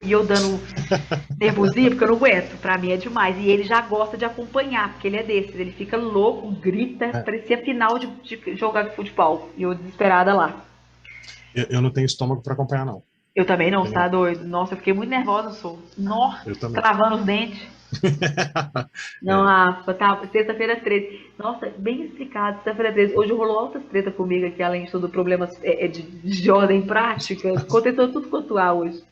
e eu dando nervosinho, porque eu não aguento. Pra mim é demais. E ele já gosta de acompanhar, porque ele é desses. Ele fica louco, grita, É, parecia final de jogar de futebol. E eu desesperada lá. eu não tenho estômago para acompanhar, não. Eu também não, você Tenho tá não. doido? Nossa, eu fiquei muito nervosa, sou. Nó, Eu também. travando os dentes. Não, É, Rafa, tá. Sexta-feira 13. Nossa, bem explicado, sexta-feira 13. Hoje rolou altas treta comigo aqui, além de tudo, problemas de ordem prática. Aconteceu tudo quanto há hoje.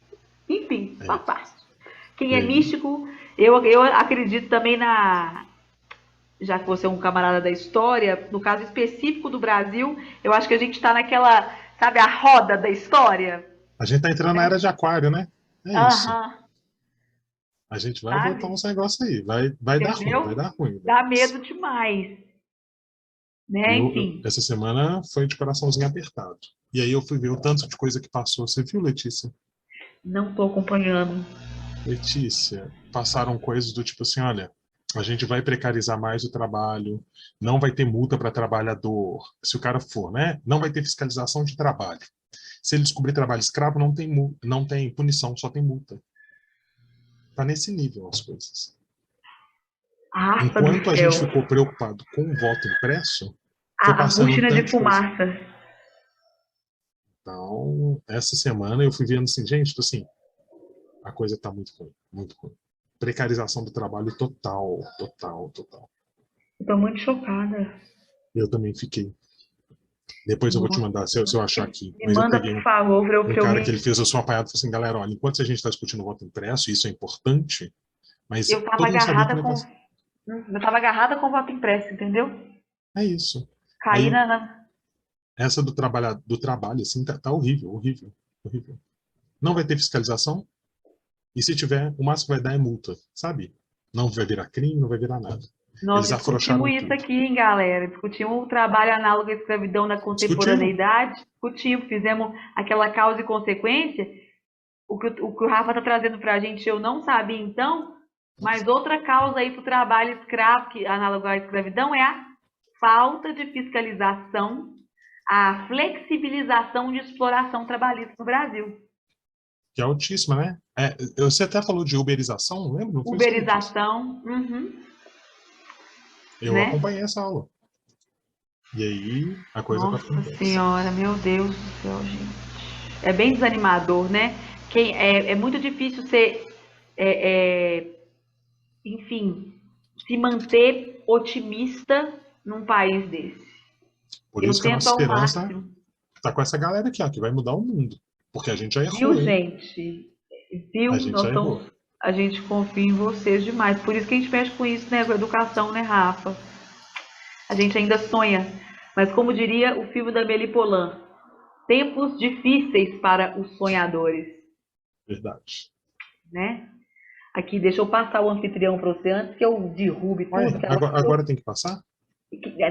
Enfim, é. faz parte. Quem E é aí? místico, eu acredito também na. Já que você é um camarada da história, no caso específico do Brasil, eu acho que a gente tá naquela, sabe, a roda da história, A gente tá entrando na né? era de aquário, né? É isso. Aham, A gente vai botar sabe? uns negócios aí. Vai dar ruim, vai Entendeu? dar ruim. Dá medo demais, né? Enfim, Essa semana foi de coraçãozinho apertado. E aí eu fui ver o tanto de coisa que passou. Você viu, Letícia? não tô acompanhando. Letícia, passaram coisas do tipo assim, olha, a gente vai precarizar mais o trabalho, não vai ter multa para trabalhador, se o cara for, né? Não vai ter fiscalização de trabalho. Se ele descobrir trabalho escravo, não tem punição, só tem multa. Tá nesse nível as coisas. Rafa do Enquanto a céu. gente ficou preocupado com o voto impresso, foi A passando um cortina de tanto de coisa. fumaça. Então, essa semana eu fui vendo assim, gente, tipo assim, a coisa tá muito ruim, muito ruim. Precarização do trabalho total, total, total. Eu tô muito chocada. Eu também fiquei. Depois eu vou te Nossa, mandar, se eu achar aqui. me Mas eu manda, peguei por favor, um pra eu cara que me. ele fez a sua apanhada e falou assim, galera, olha, enquanto a gente está discutindo o voto impresso, isso é importante, mas Eu tava todo mundo sabia que o agarrada com. negócio Eu tava agarrada com o voto impresso, entendeu? é isso. Caí Aí, na. essa do trabalho, assim, tá horrível, horrível, horrível. Não vai ter fiscalização, e se tiver, o máximo que vai dar é multa, sabe? Não vai virar crime, não vai virar nada. Nós Eles discutimos afrouxaram isso tudo. aqui, hein, galera? Discutimos o trabalho análogo à escravidão na Discutimos? contemporaneidade. Discutimos, fizemos aquela causa e consequência. O que o Rafa tá trazendo pra gente, eu não sabia então, mas outra causa aí pro trabalho escravo, que análogo à escravidão, é a falta de fiscalização, a flexibilização de exploração trabalhista no Brasil. Que é altíssima, né? É, você até falou de uberização, lembra? Não foi isso que ele disse? Uberização, Eu né? acompanhei essa aula. E aí a coisa tá ficando Nossa tensa. senhora, meu Deus do céu, gente. É bem desanimador, né? É muito difícil ser, é, é, enfim, se manter otimista num país desse. Por Eu isso que a tento nossa ao esperança máximo. tá com essa galera aqui, ó, que vai mudar o mundo. Porque a gente já Viu, errou, hein? gente? Viu? A gente Nós já estamos. errou. A gente confia em vocês demais. Por isso que a gente mexe com isso, né? Com educação, né, Rafa? A gente ainda sonha. Mas como diria o filme da Amélie Poulain, tempos difíceis para os sonhadores, Verdade. né? Aqui, deixa eu passar o anfitrião para você antes que eu derrube tudo. Ué, Que ela, agora tem que passar?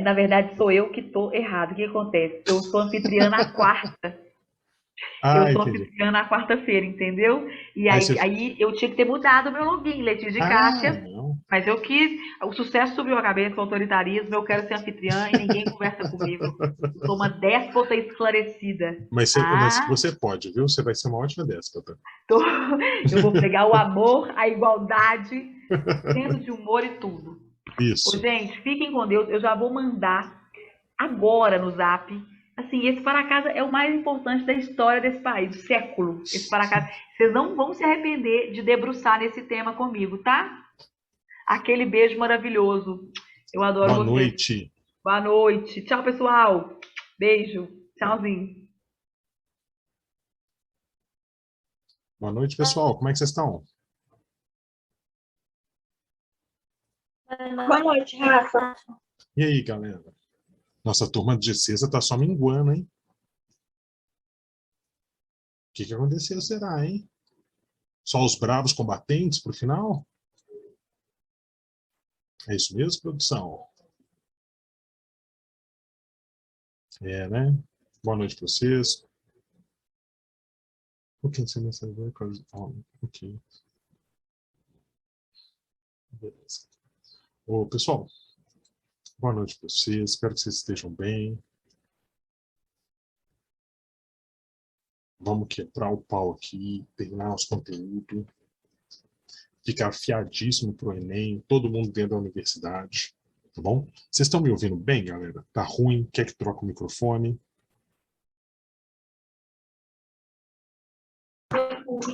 na verdade, sou eu que estou errado. O que acontece? Eu sou anfitriã na quarta. Eu Ah, sou entendi. anfitriã na quarta-feira, entendeu? E Aí aí, você. aí eu tinha que ter mudado o meu login, Letícia de Ah, Kátia. não. Mas eu quis. O sucesso subiu a cabeça, o autoritarismo. Eu quero ser anfitriã e ninguém conversa comigo. Eu sou uma déspota esclarecida. Mas Ah, você pode, viu? Você vai ser uma ótima déspota. tô... eu vou pregar o amor, a igualdade, senso de humor e tudo. Ô, Isso. gente, fiquem com Deus. Eu já vou mandar agora no Zap. Assim, esse para casa é o mais importante da história desse país, do século. Esse para casa. Vocês não vão se arrepender de debruçar nesse tema comigo, tá? Aquele beijo maravilhoso. Eu adoro Boa vocês. noite. Boa noite. Tchau, pessoal. Beijo. Tchauzinho. Boa noite, pessoal. Como é que vocês estão? Boa noite, Rafa. E aí, galera? Nossa turma de sexta tá só minguando, hein? O que aconteceu, será, hein? Só os bravos combatentes pro final? É isso mesmo, produção? É, né? Boa noite pra vocês. O que você mencionou? Ok, beleza. Ô, pessoal, boa noite pra vocês. Espero que vocês estejam bem. Vamos quebrar o pau aqui, terminar nosso conteúdo, ficar afiadíssimo para o Enem, todo mundo dentro da universidade, tá bom? Vocês estão me ouvindo bem, galera? Tá ruim? Quer que troque o microfone?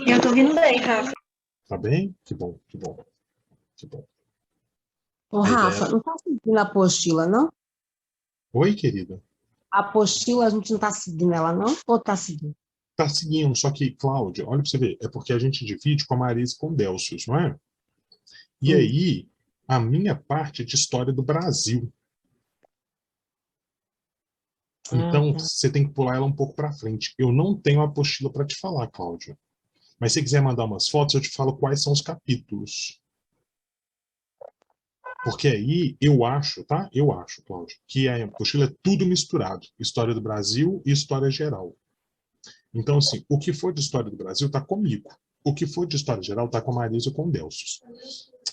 Eu tô ouvindo bem, Rafa. Tá bem? Que bom, que bom, que bom. Ô, Rafa, não tá seguindo a apostila, não? Oi, querida. A apostila a gente não tá seguindo ela, não? Ou tá seguindo? Tá seguindo, só que, Cláudia, olha para você ver, é porque a gente divide com a Marisa e com o Delcius, não é? E aí, a minha parte é de história do Brasil. Então, você tem que pular ela um pouco para frente. Eu não tenho a apostila para te falar, Cláudia. Mas se você quiser mandar umas fotos, eu te falo quais são os capítulos. Porque aí, eu acho, tá? Eu acho, Cláudia, que a apostila é tudo misturado. História do Brasil e história geral. Então, assim, o que for de história do Brasil está comigo. O que for de história geral está com a Marisa ou com o Delcius.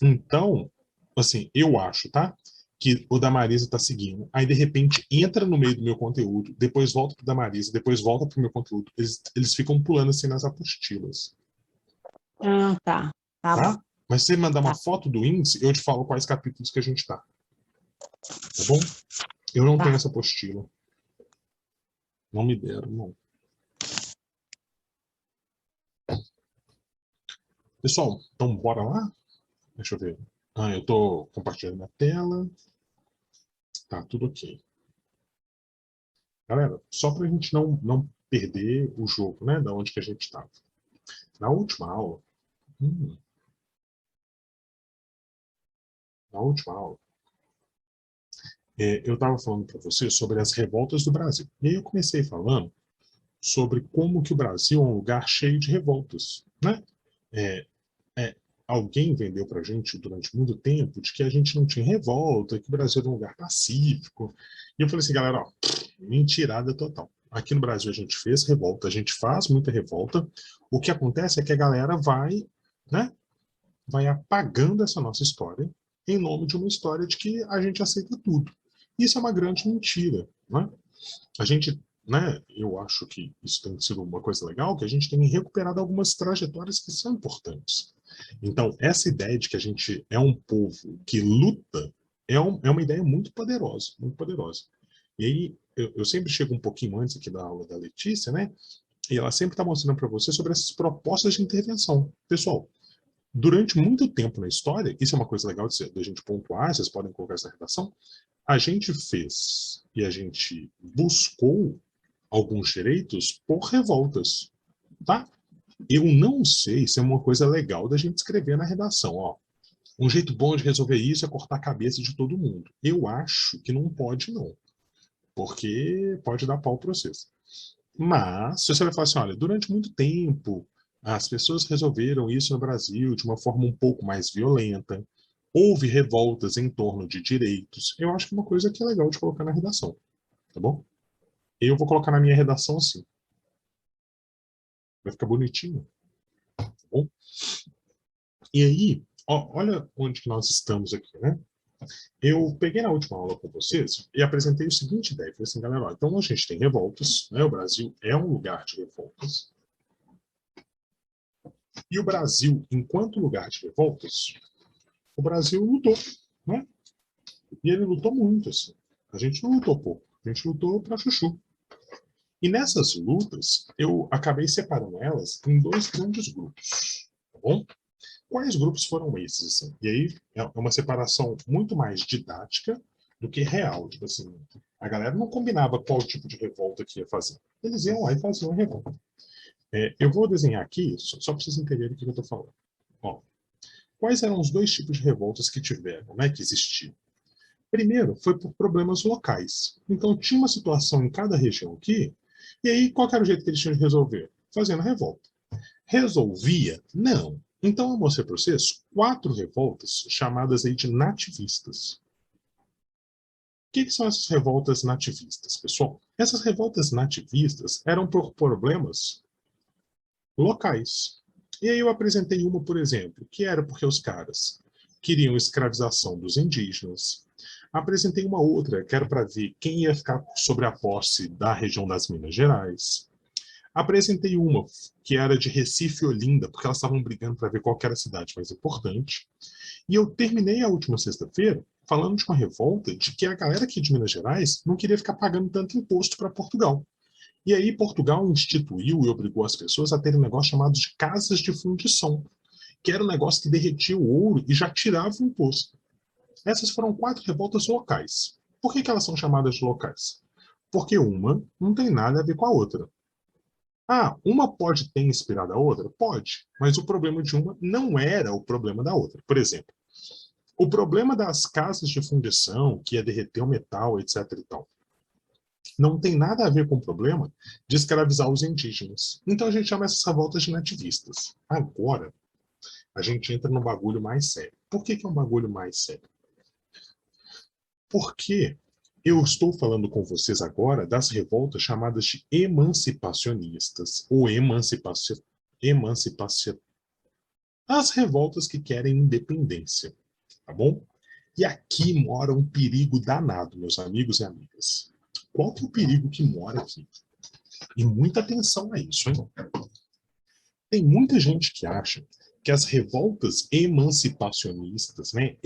Então, assim, eu acho, tá? Que o da Marisa está seguindo. Aí, de repente, entra no meio do meu conteúdo, depois volta pro da Marisa, depois volta pro meu conteúdo. Eles ficam pulando assim nas apostilas. Tá. Tá bom. Mas se você mandar uma foto do índice, eu te falo quais capítulos que a gente tá. Tá bom? Eu não tenho essa apostila. Não me deram, não. Pessoal, então bora lá? Deixa eu ver. Eu tô compartilhando a tela. Tá, tudo ok. Galera, só pra gente não perder o jogo, né? Da onde que a gente estava. Na última aula... eu estava falando para você sobre as revoltas do Brasil. E aí eu comecei falando sobre como que o Brasil é um lugar cheio de revoltas, né? Alguém vendeu para a gente durante muito tempo de que a gente não tinha revolta, que o Brasil era um lugar pacífico. E eu falei assim, galera, ó, mentirada total. Aqui no Brasil a gente fez revolta, a gente faz muita revolta. O que acontece é que a galera vai, né, vai apagando essa nossa história em nome de uma história de que a gente aceita tudo. Isso é uma grande mentira, né? A gente, né, eu acho que isso tem sido uma coisa legal, que a gente tem recuperado algumas trajetórias que são importantes. Então, essa ideia de que a gente é um povo que luta é uma ideia muito poderosa, muito poderosa. E aí, eu sempre chego um pouquinho antes aqui da aula da Letícia, né? E ela sempre está mostrando para você sobre essas propostas de intervenção. Pessoal, durante muito tempo na história, isso é uma coisa legal de a gente pontuar, vocês podem colocar essa redação, a gente fez e a gente buscou alguns direitos por revoltas, tá? Eu não sei se é uma coisa legal da gente escrever na redação, ó. Um jeito bom de resolver isso é cortar a cabeça de todo mundo. Eu acho que não pode, não. Porque pode dar pau para vocês. Mas, se você vai falar assim, olha, durante muito tempo, as pessoas resolveram isso no Brasil de uma forma um pouco mais violenta, houve revoltas em torno de direitos, eu acho que é uma coisa que é legal de colocar na redação, tá bom? Eu vou colocar na minha redação assim. Vai ficar bonitinho, tá bom? E aí, ó, olha onde que nós estamos aqui, né? Eu peguei na última aula com vocês e apresentei o seguinte ideia. Falei assim, galera, ó, então a gente tem revoltas, né? O Brasil é um lugar de revoltas. E o Brasil, enquanto lugar de revoltas, o Brasil lutou, né? E ele lutou muito, assim. A gente não lutou pouco, a gente lutou para chuchu. E nessas lutas, eu acabei separando elas em dois grandes grupos, tá bom? Quais grupos foram esses, assim? E aí é uma separação muito mais didática do que real. Tipo assim, a galera não combinava qual tipo de revolta que ia fazer. Eles iam lá e faziam a revolta. Eu vou desenhar aqui, só para vocês entenderem o que eu estou falando. Ó, quais eram os dois tipos de revoltas que tiveram, né, que existiam? Primeiro, foi por problemas locais. Então, tinha uma situação em cada região aqui, e aí qual era o jeito que eles tinham de resolver? Fazendo a revolta. Resolvia? Não. Então, eu mostrei para vocês 4 revoltas chamadas aí de nativistas. O que são essas revoltas nativistas, pessoal? Essas revoltas nativistas eram por problemas locais. E aí eu apresentei uma, por exemplo, que era porque os caras queriam escravização dos indígenas. Apresentei uma outra, que era para ver quem ia ficar sobre a posse da região das Minas Gerais. Apresentei uma, que era de Recife e Olinda, porque elas estavam brigando para ver qual que era a cidade mais importante. E eu terminei a última sexta-feira falando de uma revolta de que a galera aqui de Minas Gerais não queria ficar pagando tanto imposto para Portugal. E aí Portugal instituiu e obrigou as pessoas a terem um negócio chamado de casas de fundição, que era um negócio que derretia o ouro e já tirava o imposto. Essas foram 4 revoltas locais. Por que elas são chamadas de locais? Porque uma não tem nada a ver com a outra. Ah, uma pode ter inspirado a outra? Pode, mas o problema de uma não era o problema da outra. Por exemplo, o problema das casas de fundição, que ia derreter o metal, etc. e tal, não tem nada a ver com o problema de escravizar os indígenas. Então a gente chama essas revoltas de nativistas. Agora, a gente entra num bagulho mais sério. Por que é um bagulho mais sério? Porque eu estou falando com vocês agora das revoltas chamadas de emancipacionistas, ou as revoltas que querem independência, tá bom? E aqui mora um perigo danado, meus amigos e amigas. Qual que é o perigo que mora aqui? E muita atenção a isso, hein? Tem muita gente que acha que as revoltas emancipacionistas, né?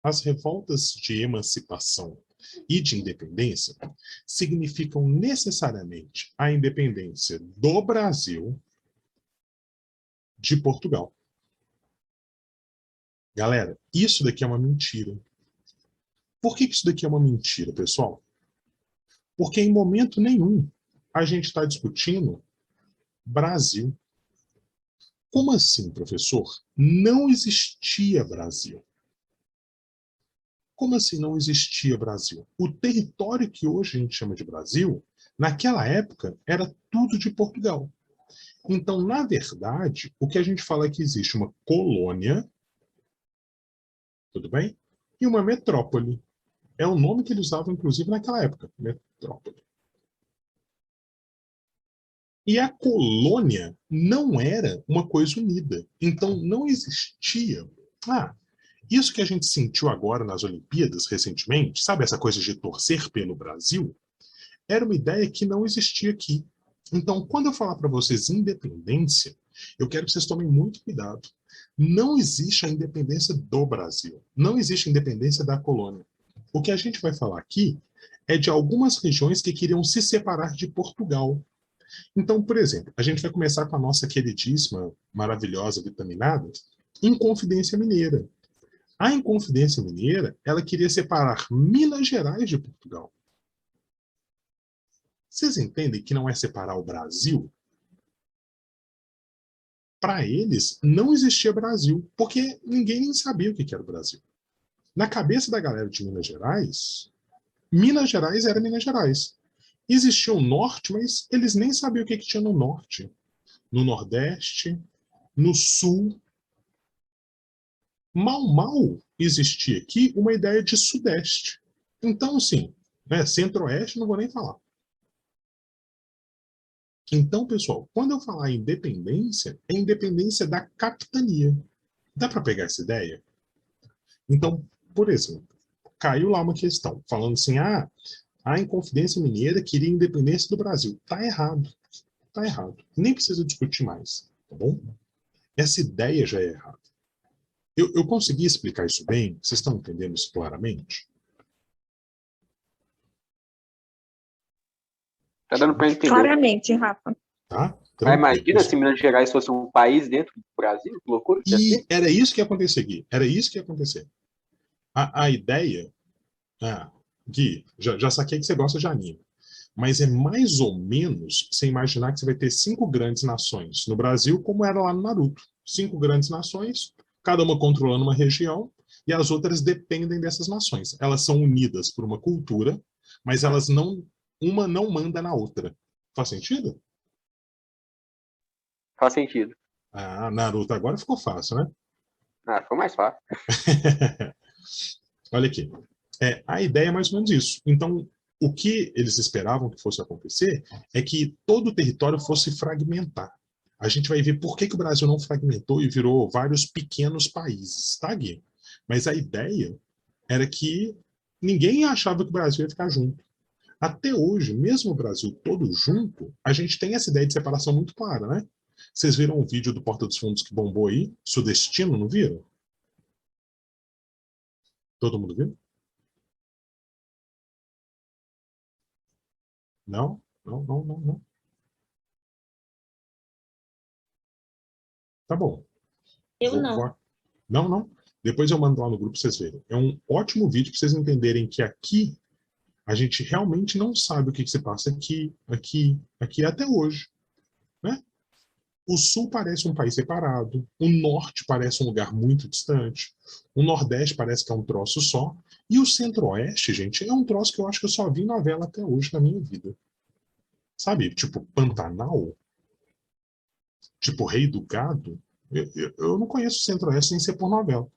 As revoltas de emancipação e de independência significam necessariamente a independência do Brasil de Portugal. Galera, isso daqui é uma mentira. Por que isso daqui é uma mentira, pessoal? Porque em momento nenhum a gente está discutindo Brasil. Como assim, professor? Não existia Brasil. Como assim não existia Brasil? O território que hoje a gente chama de Brasil, naquela época, era tudo de Portugal. Então, na verdade, o que a gente fala é que existe uma colônia, tudo bem? E uma metrópole. É o nome que eles usavam, inclusive, naquela época, metrópole. E a colônia não era uma coisa unida. Então, não existia... Isso que a gente sentiu agora nas Olimpíadas, recentemente, sabe essa coisa de torcer pelo Brasil? Era uma ideia que não existia aqui. Então, quando eu falar para vocês independência, eu quero que vocês tomem muito cuidado. Não existe a independência do Brasil. Não existe a independência da colônia. O que a gente vai falar aqui é de algumas regiões que queriam se separar de Portugal. Então, por exemplo, a gente vai começar com a nossa queridíssima, maravilhosa, vitaminada, Inconfidência Mineira. A Inconfidência Mineira, ela queria separar Minas Gerais de Portugal. Vocês entendem que não é separar o Brasil? Para eles, não existia Brasil, porque ninguém nem sabia o que era o Brasil. Na cabeça da galera de Minas Gerais era Minas Gerais. Existia o Norte, mas eles nem sabiam o que tinha no Norte, no Nordeste, no Sul. Mal existia aqui uma ideia de Sudeste. Então, assim, Centro-Oeste não vou nem falar. Então, pessoal, quando eu falar em independência, é independência da capitania. Dá para pegar essa ideia? Então, por exemplo, caiu lá uma questão, falando assim, a Inconfidência Mineira queria independência do Brasil. Tá errado. Tá errado. Nem precisa discutir mais, tá bom? Essa ideia já é errada. Eu consegui explicar isso bem? Vocês estão entendendo isso claramente? Tá dando para entender. Claramente, Rafa. Tá? Mas imagina se Minas Gerais fosse um país dentro do Brasil, que loucura que ia ser. E era isso que ia acontecer, Gui. Era isso que ia acontecer. A ideia... Gui, já saquei que você gosta de anime. Mas é mais ou menos você imaginar que você vai ter 5 grandes nações no Brasil, como era lá no Naruto. 5 grandes nações, cada uma controlando uma região, e as outras dependem dessas nações. Elas são unidas por uma cultura, mas elas uma não manda na outra. Faz sentido? Faz sentido. Naruto agora ficou fácil, né? Ficou mais fácil. Olha aqui. A ideia é mais ou menos isso. Então, o que eles esperavam que fosse acontecer é que todo o território fosse fragmentar. A gente vai ver por que o Brasil não fragmentou e virou vários pequenos países, tá, Gui? Mas a ideia era que ninguém achava que o Brasil ia ficar junto. Até hoje, mesmo o Brasil todo junto, a gente tem essa ideia de separação muito clara, né? Vocês viram o vídeo do Porta dos Fundos que bombou aí? Sudestino, não viram? Todo mundo viu? Não? Não, não, não, não. Tá bom. Eu não. Não, não. Depois eu mando lá no grupo pra vocês verem. É um ótimo vídeo para vocês entenderem que aqui a gente realmente não sabe o que se passa aqui até hoje, né? O Sul parece um país separado, o Norte parece um lugar muito distante, o Nordeste parece que é um troço só, e o Centro-Oeste, gente, é um troço que eu acho que eu só vi novela até hoje na minha vida. Sabe, tipo Pantanal, tipo Rei do Gado, eu não conheço o Centro-Oeste sem ser por novela.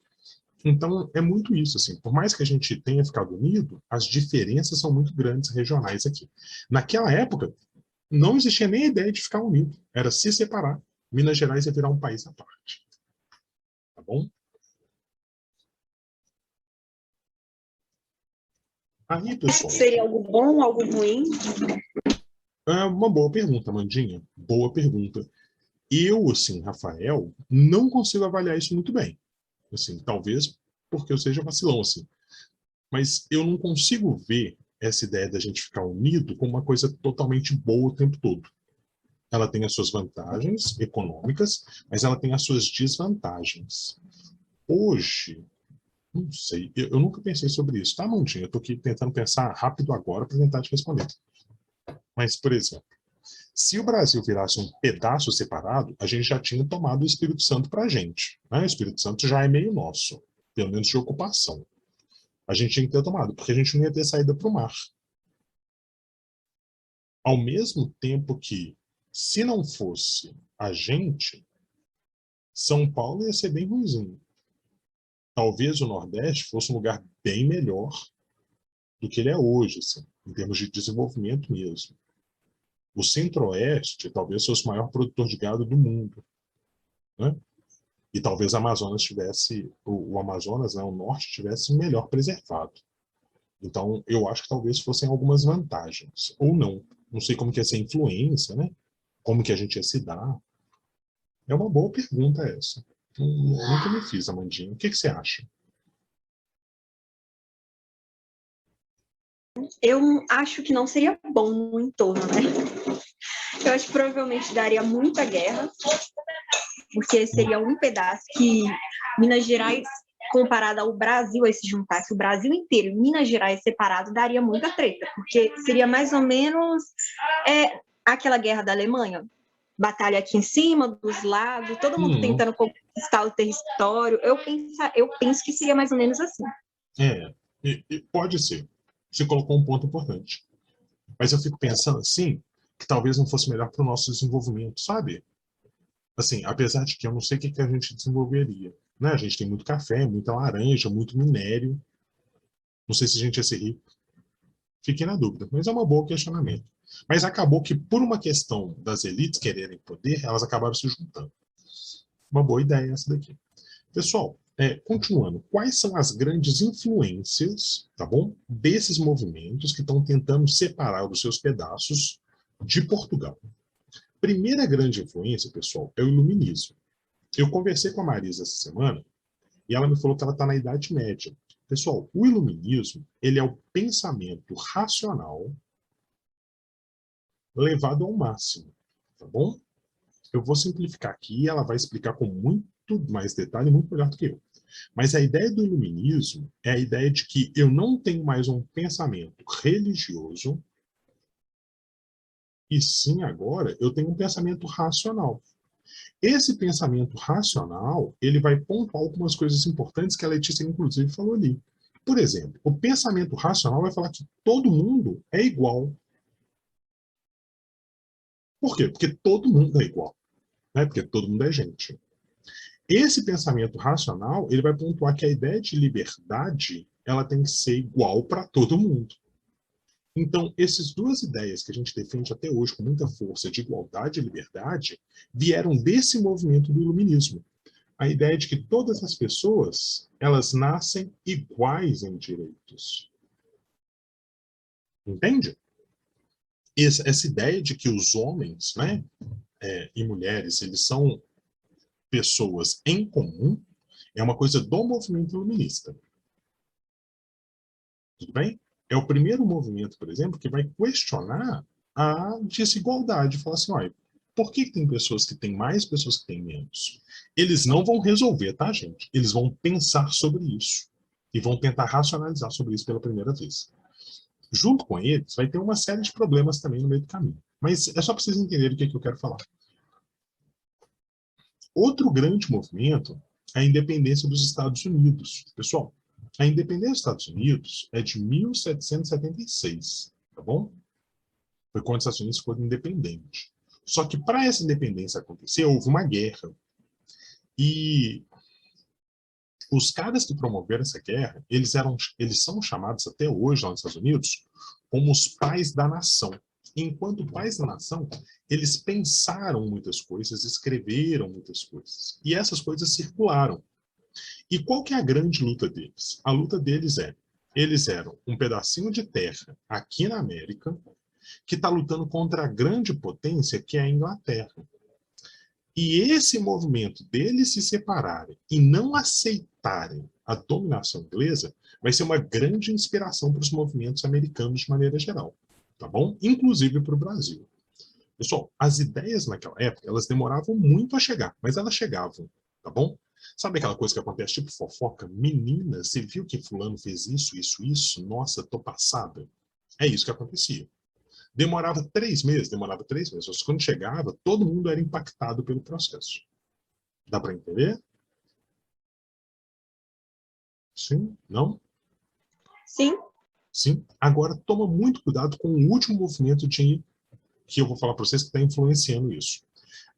Então, é muito isso, assim, por mais que a gente tenha ficado unido, as diferenças são muito grandes regionais aqui. Naquela época, não existia nem a ideia de ficar unido, era se separar. Minas Gerais ia virar um país à parte. Tá bom? Aí, pessoal, Seria algo bom, algo ruim? é uma boa pergunta, Mandinha. Boa pergunta. Eu, assim, Rafael, não consigo avaliar isso muito bem. Assim, talvez porque eu seja vacilão, assim. Mas eu não consigo ver essa ideia da gente ficar unido como uma coisa totalmente boa o tempo todo. Ela tem as suas vantagens econômicas, mas ela tem as suas desvantagens. Hoje, não sei, eu nunca pensei sobre isso, tá, Mandinha? Eu estou aqui tentando pensar rápido agora para tentar te responder. Mas, por exemplo, se o Brasil virasse um pedaço separado, a gente já tinha tomado o Espírito Santo para a gente. Né? O Espírito Santo já é meio nosso, pelo menos de ocupação. A gente tinha que ter tomado, porque a gente não ia ter saída para o mar. Ao mesmo tempo que, se não fosse a gente, São Paulo ia ser bem ruimzinho. Talvez o Nordeste fosse um lugar bem melhor do que ele é hoje, assim, em termos de desenvolvimento mesmo. O Centro-Oeste talvez fosse o maior produtor de gado do mundo, né? E talvez o Amazonas tivesse, o Amazonas, né, o Norte tivesse melhor preservado. Então, eu acho que talvez fossem algumas vantagens, ou não. Não sei como que ia ser a influência, né? Como que a gente ia se dar. É uma boa pergunta essa. Nunca me fiz, Amandinha. O que você acha? Eu acho que não seria bom no entorno, né? Eu acho que provavelmente daria muita guerra, porque seria um pedaço que Minas Gerais, comparado ao Brasil, aí se juntasse o Brasil inteiro, Minas Gerais separado, daria muita treta, porque seria mais ou menos aquela guerra da Alemanha. Batalha aqui em cima, dos lados, todo mundo tentando conquistar o território. Eu penso que seria mais ou menos assim. Pode ser. Você colocou um ponto importante. Mas eu fico pensando assim, que talvez não fosse melhor para o nosso desenvolvimento, sabe? Assim, apesar de que eu não sei o que a gente desenvolveria. Né? A gente tem muito café, muita laranja, muito minério. Não sei se a gente ia ser rico. Fiquei na dúvida, mas é um bom questionamento. Mas acabou que, por uma questão das elites quererem poder, elas acabaram se juntando. Uma boa ideia essa daqui. Pessoal, continuando, quais são as grandes influências, tá bom, desses movimentos que estão tentando separar os seus pedaços de Portugal? Primeira grande influência, pessoal, é o iluminismo. Eu conversei com a Marisa essa semana e ela me falou que ela está na Idade Média. Pessoal, o iluminismo, ele é o pensamento racional levado ao máximo, tá bom? Eu vou simplificar aqui e ela vai explicar com muito mais detalhe, muito melhor do que eu. Mas a ideia do iluminismo é a ideia de que eu não tenho mais um pensamento religioso, e sim agora eu tenho um pensamento racional. Esse pensamento racional, ele vai pontuar algumas coisas importantes que a Letícia, inclusive, falou ali. Por exemplo, o pensamento racional vai falar que todo mundo é igual. Por quê? Porque todo mundo é igual. Né? Porque todo mundo é gente. Esse pensamento racional, ele vai pontuar que a ideia de liberdade, ela tem que ser igual para todo mundo. Então, essas duas ideias que a gente defende até hoje com muita força, de igualdade e liberdade, vieram desse movimento do iluminismo. A ideia de que todas as pessoas, elas nascem iguais em direitos. Entende? essa ideia de que os homens, né, e mulheres, eles são pessoas em comum, é uma coisa do movimento iluminista. Tudo bem? É o primeiro movimento, por exemplo, que vai questionar a desigualdade. Falar assim, olha, por que tem pessoas que têm mais, pessoas que têm menos? Eles não vão resolver, tá, gente? Eles vão pensar sobre isso. E vão tentar racionalizar sobre isso pela primeira vez. Junto com eles, vai ter uma série de problemas também no meio do caminho. Mas é só para vocês entenderem o que eu quero falar. Outro grande movimento é a independência dos Estados Unidos. Pessoal, a independência dos Estados Unidos é de 1776, tá bom? Foi quando os Estados Unidos foram independentes. Só que para essa independência acontecer, houve uma guerra. E os caras que promoveram essa guerra, eles são chamados até hoje, lá nos Estados Unidos, como os pais da nação. Enquanto pais da nação, eles pensaram muitas coisas, escreveram muitas coisas. E essas coisas circularam. E qual que é a grande luta deles? A luta deles eles eram um pedacinho de terra aqui na América, que está lutando contra a grande potência que é a Inglaterra. E esse movimento deles se separarem e não aceitarem a dominação inglesa vai ser uma grande inspiração para os movimentos americanos de maneira geral, tá bom? Inclusive para o Brasil. Pessoal, as ideias naquela época, elas demoravam muito a chegar, mas elas chegavam, tá bom? Sabe aquela coisa que acontece tipo fofoca? Menina, você viu que fulano fez isso, isso, isso? Nossa, tô passada. É isso que acontecia. Demorava 3 meses, mas quando chegava, todo mundo era impactado pelo processo. Dá para entender? Sim? Não? Sim. Sim. Agora, toma muito cuidado com o último movimento que eu vou falar para vocês que está influenciando isso.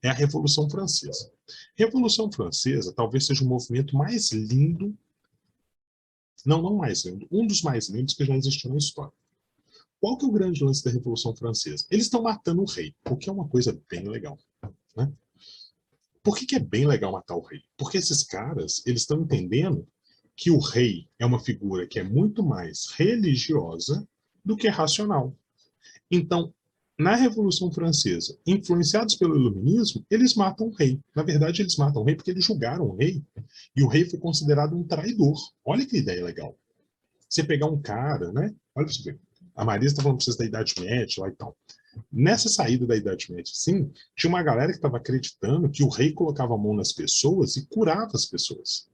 É a Revolução Francesa. Revolução Francesa talvez seja o movimento mais lindo, não mais lindo, um dos mais lindos que já existiu na história. Qual que é o grande lance da Revolução Francesa? Eles estão matando o rei, o que é uma coisa bem legal, né? Por que é bem legal matar o rei? Porque esses caras, eles estão entendendo que o rei é uma figura que é muito mais religiosa do que racional. Então, na Revolução Francesa, influenciados pelo iluminismo, eles matam o rei. Na verdade, eles matam o rei porque eles julgaram o rei, e o rei foi considerado um traidor. Olha que ideia legal. Você pegar um cara, né? Olha pra você ver. A Marisa está falando pra vocês da Idade Média lá e tal. Nessa saída da Idade Média, sim, tinha uma galera que estava acreditando que o rei colocava a mão nas pessoas e curava as pessoas.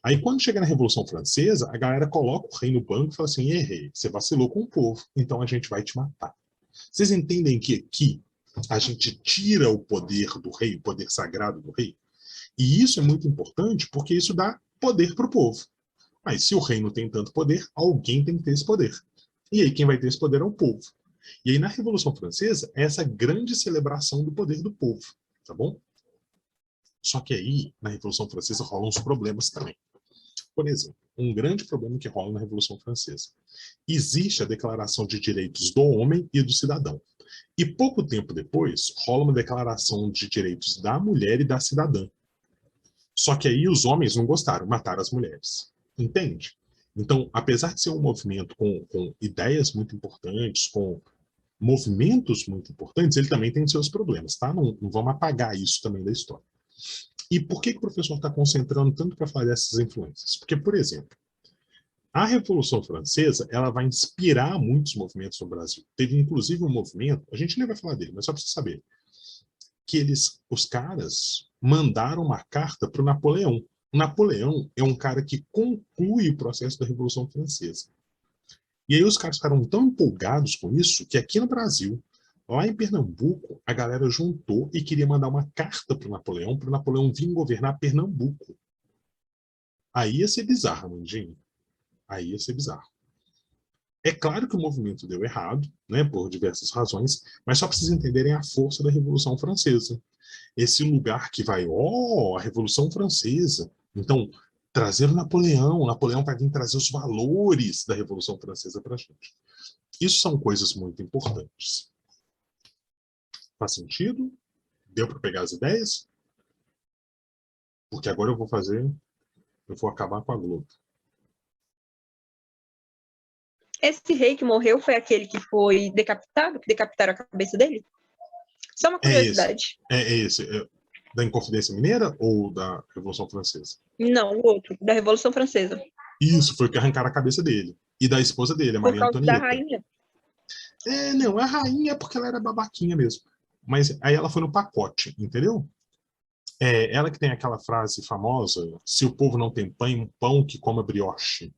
Aí, quando chega na Revolução Francesa, a galera coloca o rei no banco e fala assim: rei, você vacilou com o povo, então a gente vai te matar. Vocês entendem que aqui a gente tira o poder do rei, o poder sagrado do rei? E isso é muito importante porque isso dá poder para o povo. Mas se o rei não tem tanto poder, alguém tem que ter esse poder. E aí quem vai ter esse poder é o povo. E aí na Revolução Francesa é essa grande celebração do poder do povo, tá bom? Só que aí na Revolução Francesa rolam uns problemas também. Por exemplo, um grande problema que rola na Revolução Francesa. Existe a Declaração de Direitos do Homem e do Cidadão. E pouco tempo depois, rola uma declaração de direitos da mulher e da cidadã. Só que aí os homens não gostaram, mataram as mulheres. Entende? Então, apesar de ser um movimento com ideias muito importantes, com movimentos muito importantes, ele também tem seus problemas, tá? Não vamos apagar isso também da história. E por que o professor está concentrando tanto para falar dessas influências? Porque, por exemplo, a Revolução Francesa, ela vai inspirar muitos movimentos no Brasil. Teve, inclusive, um movimento, a gente nem vai falar dele, mas só para você saber, que os caras mandaram uma carta para o Napoleão. O Napoleão é um cara que conclui o processo da Revolução Francesa. E aí os caras ficaram tão empolgados com isso que aqui no Brasil, lá em Pernambuco, a galera juntou e queria mandar uma carta para o Napoleão vir governar Pernambuco. Aí ia ser bizarro, Mandinho. Aí ia ser bizarro. É claro que o movimento deu errado, né, por diversas razões, mas só para vocês entenderem a força da Revolução Francesa. Esse lugar que vai, a Revolução Francesa. Então, trazer o Napoleão vai vir trazer os valores da Revolução Francesa para a gente. Isso são coisas muito importantes. Faz sentido? Deu para pegar as ideias? Porque agora eu vou acabar com a Globo. Esse rei que morreu foi aquele que foi decapitado, que decapitaram a cabeça dele? Só uma curiosidade. É esse. Da Inconfidência Mineira ou da Revolução Francesa? Não, o outro, da Revolução Francesa. Isso, foi o que arrancaram a cabeça dele. E da esposa dele, a Por Maria causa da Antonieta. rainha. Não, a rainha é porque ela era babaquinha mesmo. Mas aí ela foi no pacote, entendeu? Ela que tem aquela frase famosa, se o povo não tem pão que coma brioche.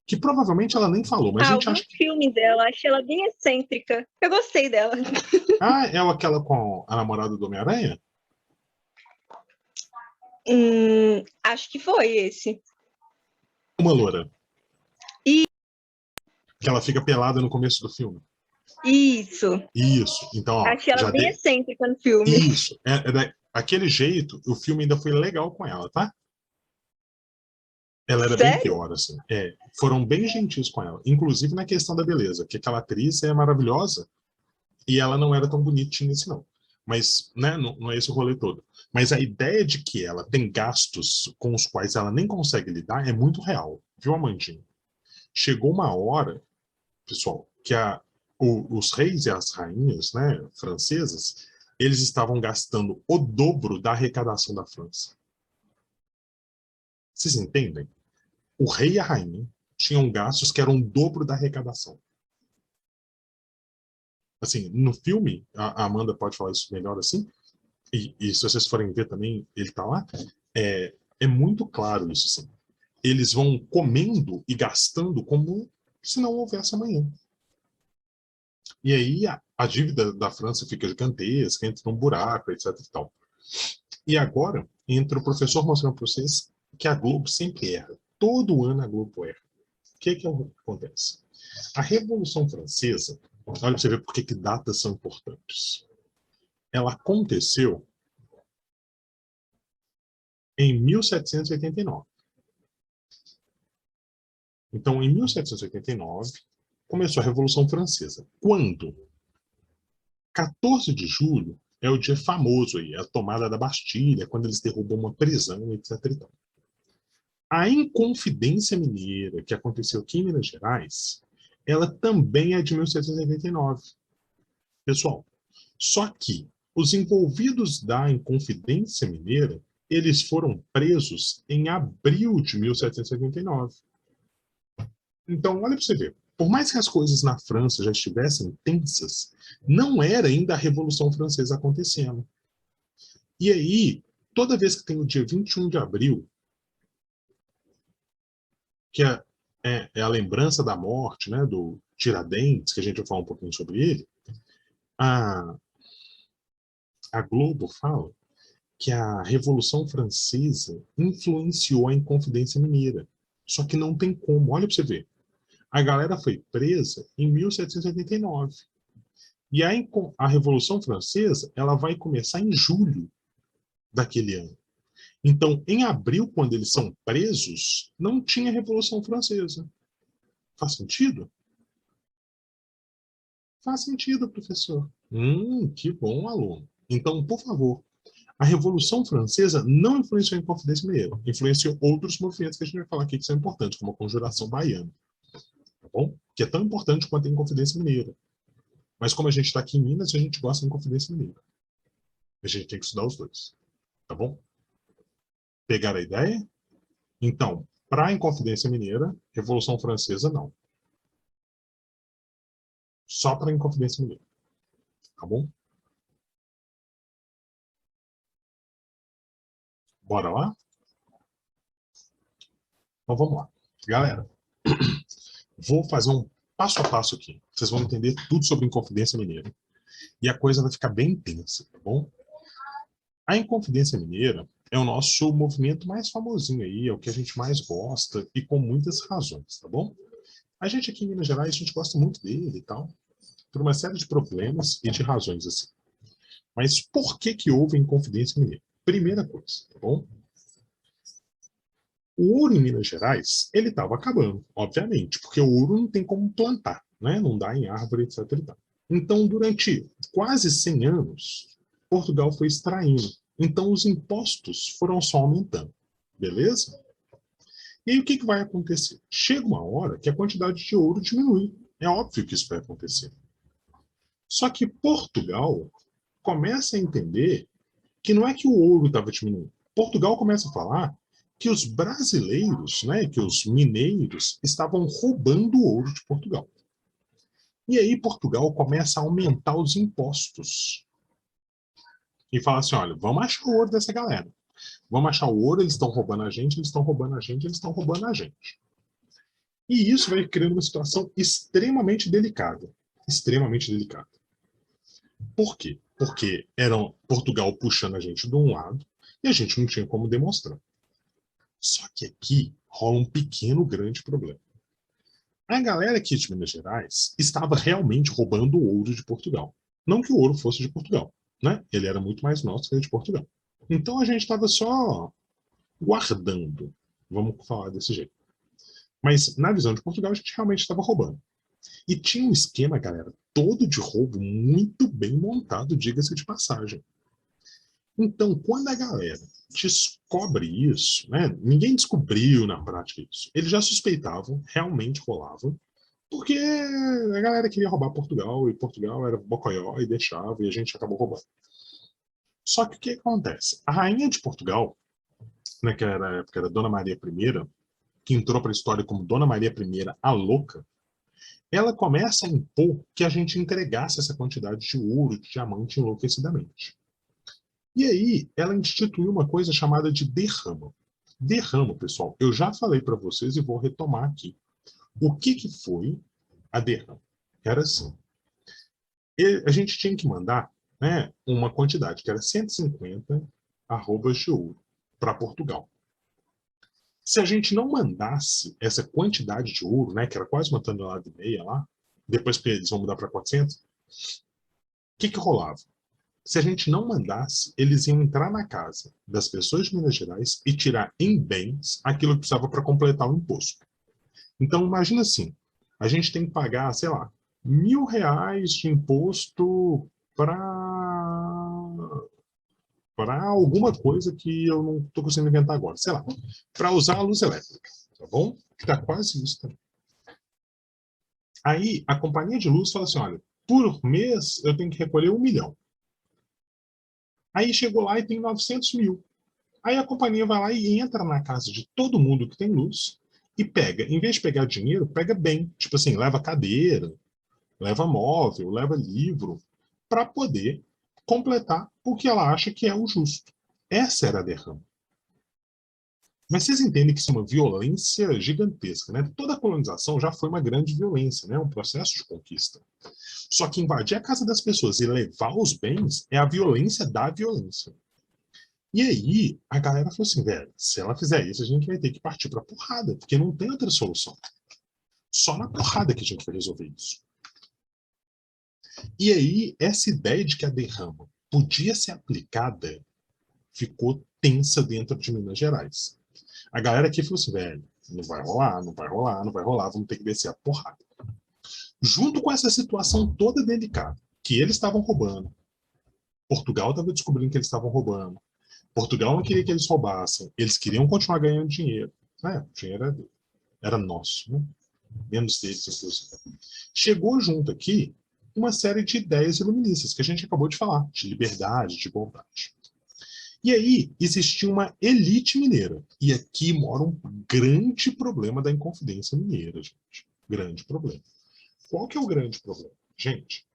Que provavelmente ela nem falou, mas a gente Eu vi acha um filme dela, achei ela bem excêntrica. Eu gostei dela. é aquela com a namorada do Homem-Aranha? Acho que foi esse. Uma loura. E Que ela fica pelada no começo do filme. Isso. Então, ó. Achei ela bem excêntrica no filme. Isso. Aquele jeito, o filme ainda foi legal com ela, tá? Ela era bem pior, assim. Foram bem gentis com ela. Inclusive na questão da beleza, que aquela atriz é maravilhosa e ela não era tão bonitinha assim, não. Mas, né, não é esse o rolê todo. Mas a ideia de que ela tem gastos com os quais ela nem consegue lidar é muito real. Viu, Amandinha? Chegou uma hora, pessoal, que os reis e as rainhas, né, francesas, eles estavam gastando o dobro da arrecadação da França. Vocês entendem? O rei e a rainha tinham gastos que eram o dobro da arrecadação. Assim, no filme, a Amanda pode falar isso melhor assim, e se vocês forem ver também, ele tá lá, é muito claro isso, assim. Eles vão comendo e gastando como se não houvesse amanhã. E aí a dívida da França fica gigantesca, entra num buraco, etc e tal. E agora entra o professor mostrando para vocês que a Globo sempre erra. Todo ano a Globo erra. O que acontece? A Revolução Francesa, olha para você ver por que datas são importantes. Ela aconteceu em 1789. Então, em 1789, começou a Revolução Francesa. Quando? 14 de julho é o dia famoso aí, a tomada da Bastilha, quando eles derrubam uma prisão, etc. A Inconfidência Mineira, que aconteceu aqui em Minas Gerais, ela também é de 1789. Pessoal, só que os envolvidos da Inconfidência Mineira, eles foram presos em abril de 1789. Então, olha para você ver. Por mais que as coisas na França já estivessem tensas, não era ainda a Revolução Francesa acontecendo. E aí, toda vez que tem o dia 21 de abril, que é a lembrança da morte, né, do Tiradentes, que a gente vai falar um pouquinho sobre ele, a Globo fala que a Revolução Francesa influenciou a Inconfidência Mineira. Só que não tem como. Olha para você ver. A galera foi presa em 1789. E a Revolução Francesa ela vai começar em julho daquele ano. Então, em abril, quando eles são presos, não tinha Revolução Francesa. Faz sentido? Faz sentido, professor. Que bom, aluno. Então, por favor, a Revolução Francesa não influenciou a Inconfidência Mineira. Influenciou outros movimentos que a gente vai falar aqui que são importantes, como a Conjuração Baiana. Tá bom? Que é tão importante quanto a Inconfidência Mineira. Mas como a gente está aqui em Minas, a gente gosta da Inconfidência Mineira. A gente tem que estudar os dois. Tá bom? Pegaram a ideia? Então, para a Inconfidência Mineira, Revolução Francesa não. Só para a Inconfidência Mineira. Tá bom? Bora lá? Então vamos lá. Galera, vou fazer um passo a passo aqui. Vocês vão entender tudo sobre Inconfidência Mineira. E a coisa vai ficar bem intensa, tá bom? A Inconfidência Mineira é o nosso movimento mais famosinho aí, é o que a gente mais gosta e com muitas razões, tá bom? A gente aqui em Minas Gerais, a gente gosta muito dele e tal, por uma série de problemas e de razões assim. Mas por que houve Inconfidência Mineira? Primeira coisa, tá bom? O ouro em Minas Gerais, ele estava acabando, obviamente, porque o ouro não tem como plantar, né? Não dá em árvore, etc. Então, durante quase 100 anos, Portugal foi extraindo. Então, os impostos foram só aumentando. Beleza? E aí o que, que vai acontecer? Chega uma hora que a quantidade de ouro diminui. É óbvio que isso vai acontecer. Só que Portugal começa a entender que não é que o ouro estava diminuindo. Portugal começa a falar que os brasileiros, né, que os mineiros estavam roubando o ouro de Portugal. E aí Portugal começa a aumentar os impostos. E fala assim, olha, vamos achar o ouro dessa galera. Vamos achar o ouro, eles estão roubando a gente, eles estão roubando a gente, eles estão roubando a gente. E isso vai criando uma situação extremamente delicada. Extremamente delicada. Por quê? Porque era Portugal puxando a gente de um lado e a gente não tinha como demonstrar. Só que aqui rola um pequeno, grande problema. A galera aqui de Minas Gerais estava realmente roubando o ouro de Portugal. Não que o ouro fosse de Portugal, né? Ele era muito mais nosso que ele de Portugal. Então a gente estava só guardando, vamos falar desse jeito. Mas na visão de Portugal a gente realmente estava roubando. E tinha um esquema, galera, todo de roubo muito bem montado, diga-se de passagem. Então, quando a galera descobre isso, né, ninguém descobriu na prática isso. Eles já suspeitavam, realmente rolava, porque a galera queria roubar Portugal, e Portugal era bocoió e deixava, e a gente acabou roubando. Só que o que acontece? A rainha de Portugal, né, que era, na época era Dona Maria I, que entrou para a história como Dona Maria I, a louca, ela começa a impor que a gente entregasse essa quantidade de ouro, de diamante enlouquecidamente. E aí, ela instituiu uma coisa chamada de derrama. Derrama, pessoal, eu já falei para vocês e vou retomar aqui. O que, que foi a derrama? Era assim. A gente tinha que mandar, né, uma quantidade, que era 150 arrobas de ouro para Portugal. Se a gente não mandasse essa quantidade de ouro, né, que era quase uma tonelada e meia lá, depois que eles vão mudar para 400, o que, que rolava? Se a gente não mandasse, eles iam entrar na casa das pessoas de Minas Gerais e tirar em bens aquilo que precisava para completar o imposto. Então, imagina assim, a gente tem que pagar, sei lá, R$ 1.000 de imposto para alguma coisa que eu não estou conseguindo inventar agora, sei lá, para usar a luz elétrica, tá bom? Que está quase isso também. Aí, a companhia de luz fala assim, olha, por mês eu tenho que recolher 1 milhão. Aí chegou lá e tem 900 mil. Aí a companhia vai lá e entra na casa de todo mundo que tem luz e pega, em vez de pegar dinheiro, pega bem. Tipo assim, leva cadeira, leva móvel, leva livro, para poder completar o que ela acha que é o justo. Essa era a derrama. Mas vocês entendem que isso é uma violência gigantesca, né? Toda a colonização já foi uma grande violência, né? Um processo de conquista. Só que invadir a casa das pessoas e levar os bens é a violência da violência. E aí, a galera falou assim, velho, se ela fizer isso, a gente vai ter que partir pra porrada, porque não tem outra solução. Só na porrada que a gente vai resolver isso. E aí, essa ideia de que a derrama podia ser aplicada ficou tensa dentro de Minas Gerais. A galera aqui falou assim, velho, não vai rolar, não vai rolar, não vai rolar, vamos ter que descer a porrada. Junto com essa situação toda delicada, que eles estavam roubando, Portugal estava descobrindo que eles estavam roubando, Portugal não queria que eles roubassem, eles queriam continuar ganhando dinheiro. O dinheiro era nosso, né? Menos deles, inclusive. Chegou junto aqui uma série de ideias iluministas, que a gente acabou de falar, de liberdade, de bondade. E aí existia uma elite mineira. E aqui mora um grande problema da Inconfidência Mineira, gente. Grande problema. Qual que é o grande problema? Gente,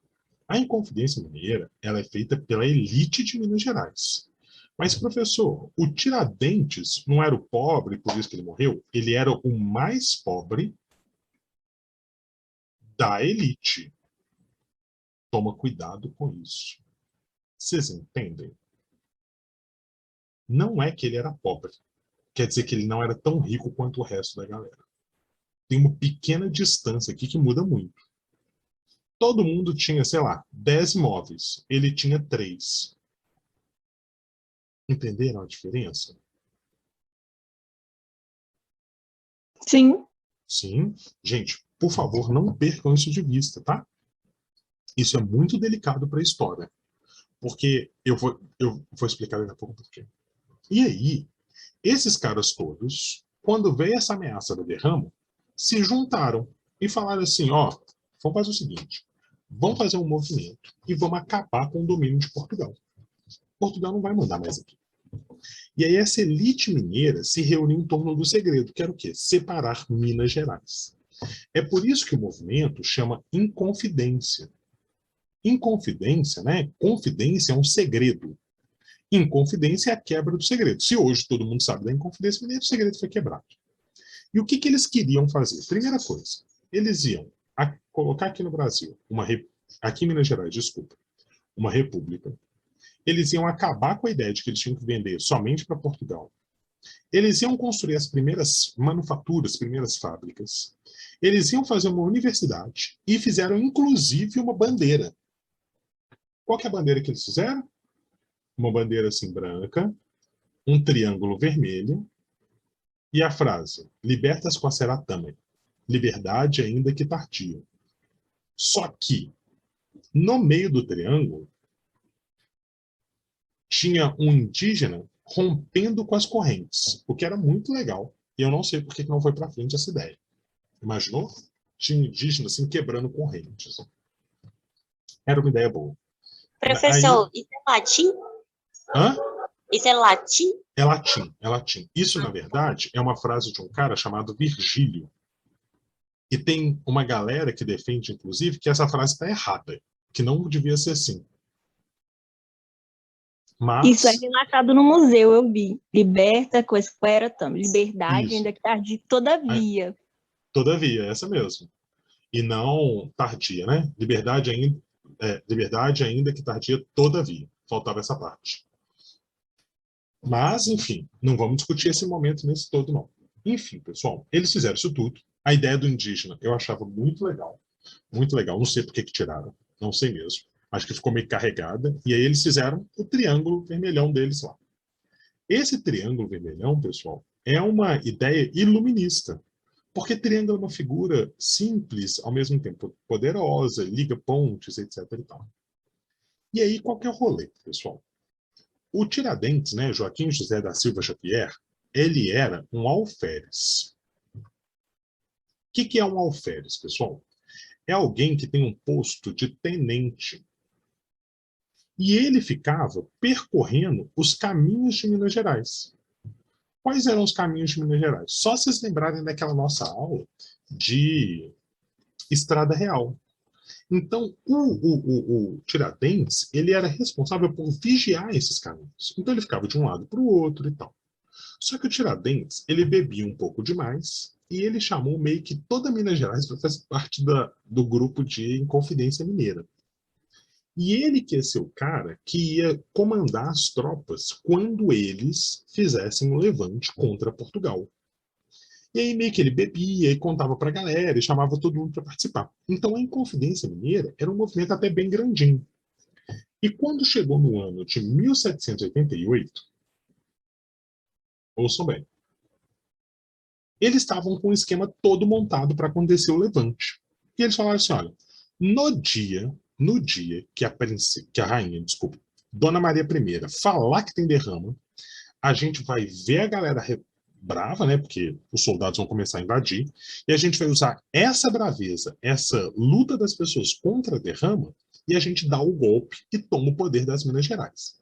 a Inconfidência Mineira ela é feita pela elite de Minas Gerais. Mas, professor, o Tiradentes não era o pobre, por isso que ele morreu? Ele era o mais pobre da elite. Toma cuidado com isso. Vocês entendem? Não é que ele era pobre. Quer dizer que ele não era tão rico quanto o resto da galera. Tem uma pequena distância aqui que muda muito. Todo mundo tinha, sei lá, 10 imóveis. Ele tinha 3. Entenderam a diferença? Sim. Sim. Gente, por favor, não percam isso de vista, tá? Isso é muito delicado para a história. Porque eu vou explicar daqui a pouco por quê. E aí, esses caras todos, quando veio essa ameaça da derrama, se juntaram e falaram assim, ó, vamos fazer o seguinte, vamos fazer um movimento e vamos acabar com o domínio de Portugal. Portugal não vai mandar mais aqui. E aí essa elite mineira se reuniu em torno do segredo, que era o quê? Separar Minas Gerais. É por isso que o movimento chama Inconfidência. Inconfidência, né? Confidência é um segredo. Inconfidência é a quebra do segredo. Se hoje todo mundo sabe da Inconfidência Mineira, o segredo foi quebrado. E o que eles queriam fazer? Primeira coisa, eles iam colocar aqui no Brasil, aqui em Minas Gerais, desculpa, uma república. Eles iam acabar com a ideia de que eles tinham que vender somente para Portugal. Eles iam construir as primeiras manufaturas, as primeiras fábricas. Eles iam fazer uma universidade e fizeram, inclusive, uma bandeira. Qual que é a bandeira que eles fizeram? Uma bandeira assim branca, um triângulo vermelho e a frase, libertas quaesera tamen, liberdade ainda que tardia. Só que, no meio do triângulo, tinha um indígena rompendo com as correntes, o que era muito legal. E eu não sei por que não foi para frente essa ideia. Imaginou? Tinha um indígena assim quebrando correntes. Era uma ideia boa. Professor, isso é latim? Hã? Isso é latim? É latim, é latim. Isso, na verdade, é uma frase de um cara chamado Virgílio. E tem uma galera que defende, inclusive, que essa frase está errada, que não devia ser assim. Mas... Isso é relatado no museu, eu vi. Liberta, quaesquera tamen. Liberdade, Isso. ainda que tardia, todavia. Todavia, essa mesmo. E não tardia, né? Liberdade ainda que tardia, todavia. Faltava essa parte. Mas, enfim, não vamos discutir esse momento nesse todo, não. Enfim, pessoal, eles fizeram isso tudo. A ideia do indígena eu achava muito legal. Muito legal. Não sei por que tiraram. Não sei mesmo. Acho que ficou meio carregada. E aí eles fizeram o triângulo vermelhão deles lá. Esse triângulo vermelhão, pessoal, é uma ideia iluminista. Porque triângulo é uma figura simples, ao mesmo tempo poderosa, liga pontes, etc. E tal. E aí, qual que é o rolê, pessoal? O Tiradentes, né, Joaquim José da Silva Xavier, ele era um alferes. O que é um alferes, pessoal? É alguém que tem um posto de tenente. E ele ficava percorrendo os caminhos de Minas Gerais. Quais eram os caminhos de Minas Gerais? Só vocês lembrarem daquela nossa aula de Estrada Real. Então, o Tiradentes, ele era responsável por vigiar esses caminhos. Então, ele ficava de um lado para o outro e tal. Só que o Tiradentes, ele bebia um pouco demais e ele chamou meio que toda Minas Gerais para fazer parte do grupo de Inconfidência Mineira. E ele que ia ser o cara que ia comandar as tropas quando eles fizessem um levante contra Portugal. E aí meio que ele bebia e contava para a galera e chamava todo mundo para participar. Então a Inconfidência Mineira era um movimento até bem grandinho. E quando chegou no ano de 1788, ouçam bem, eles estavam com o esquema todo montado para acontecer o levante. E eles falaram assim, olha, no dia que a rainha, desculpa, Dona Maria I falar que tem derrama, a gente vai ver a galera brava, né, porque os soldados vão começar a invadir, e a gente vai usar essa braveza, essa luta das pessoas contra a derrama, e a gente dá o golpe e toma o poder das Minas Gerais.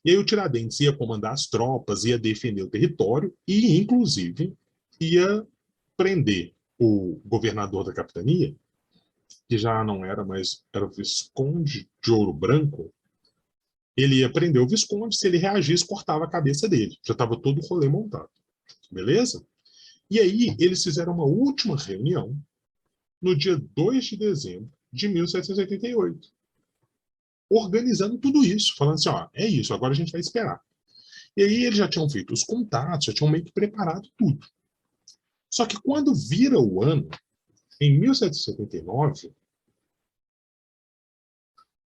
E aí o Tiradentes ia comandar as tropas, ia defender o território, e inclusive ia prender o governador da capitania, que já não era mais, era o Visconde de Ouro Branco. Ele ia prender o Visconde, se ele reagisse, cortava a cabeça dele. Já estava todo o rolê montado. Beleza? E aí eles fizeram uma última reunião no dia 2 de dezembro de 1788. Organizando tudo isso, falando assim, ó, é isso, agora a gente vai esperar. E aí eles já tinham feito os contatos, já tinham meio que preparado tudo. Só que quando vira o ano, em 1779,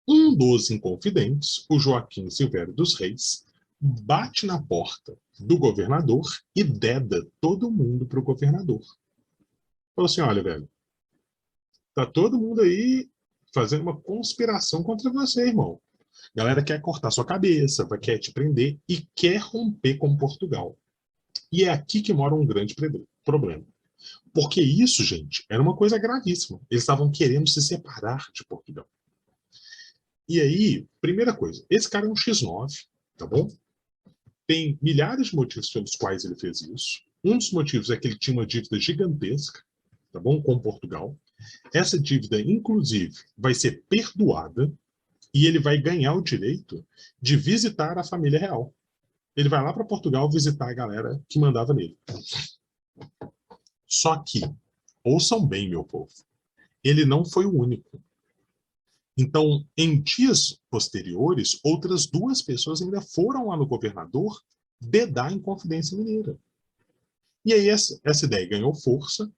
um dos inconfidentes, o Joaquim Silvério dos Reis, bate na porta do governador e deda todo mundo para o governador. Falou assim, olha, velho, tá todo mundo aí fazendo uma conspiração contra você, irmão. A galera quer cortar sua cabeça, quer te prender e quer romper com Portugal. E é aqui que mora um grande problema. Porque isso, gente, era uma coisa gravíssima. Eles estavam querendo se separar de Portugal. E aí, primeira coisa, esse cara é um X9, tá bom? Tem milhares de motivos pelos quais ele fez isso. Um dos motivos é que ele tinha uma dívida gigantesca, tá bom, com Portugal. Essa dívida, inclusive, vai ser perdoada e ele vai ganhar o direito de visitar a família real. Ele vai lá para Portugal visitar a galera que mandava nele. Só que, ouçam bem, meu povo, ele não foi o único. Então, em dias posteriores, outras 2 pessoas ainda foram lá no governador dedar Inconfidência Mineira. E aí essa ideia ganhou força.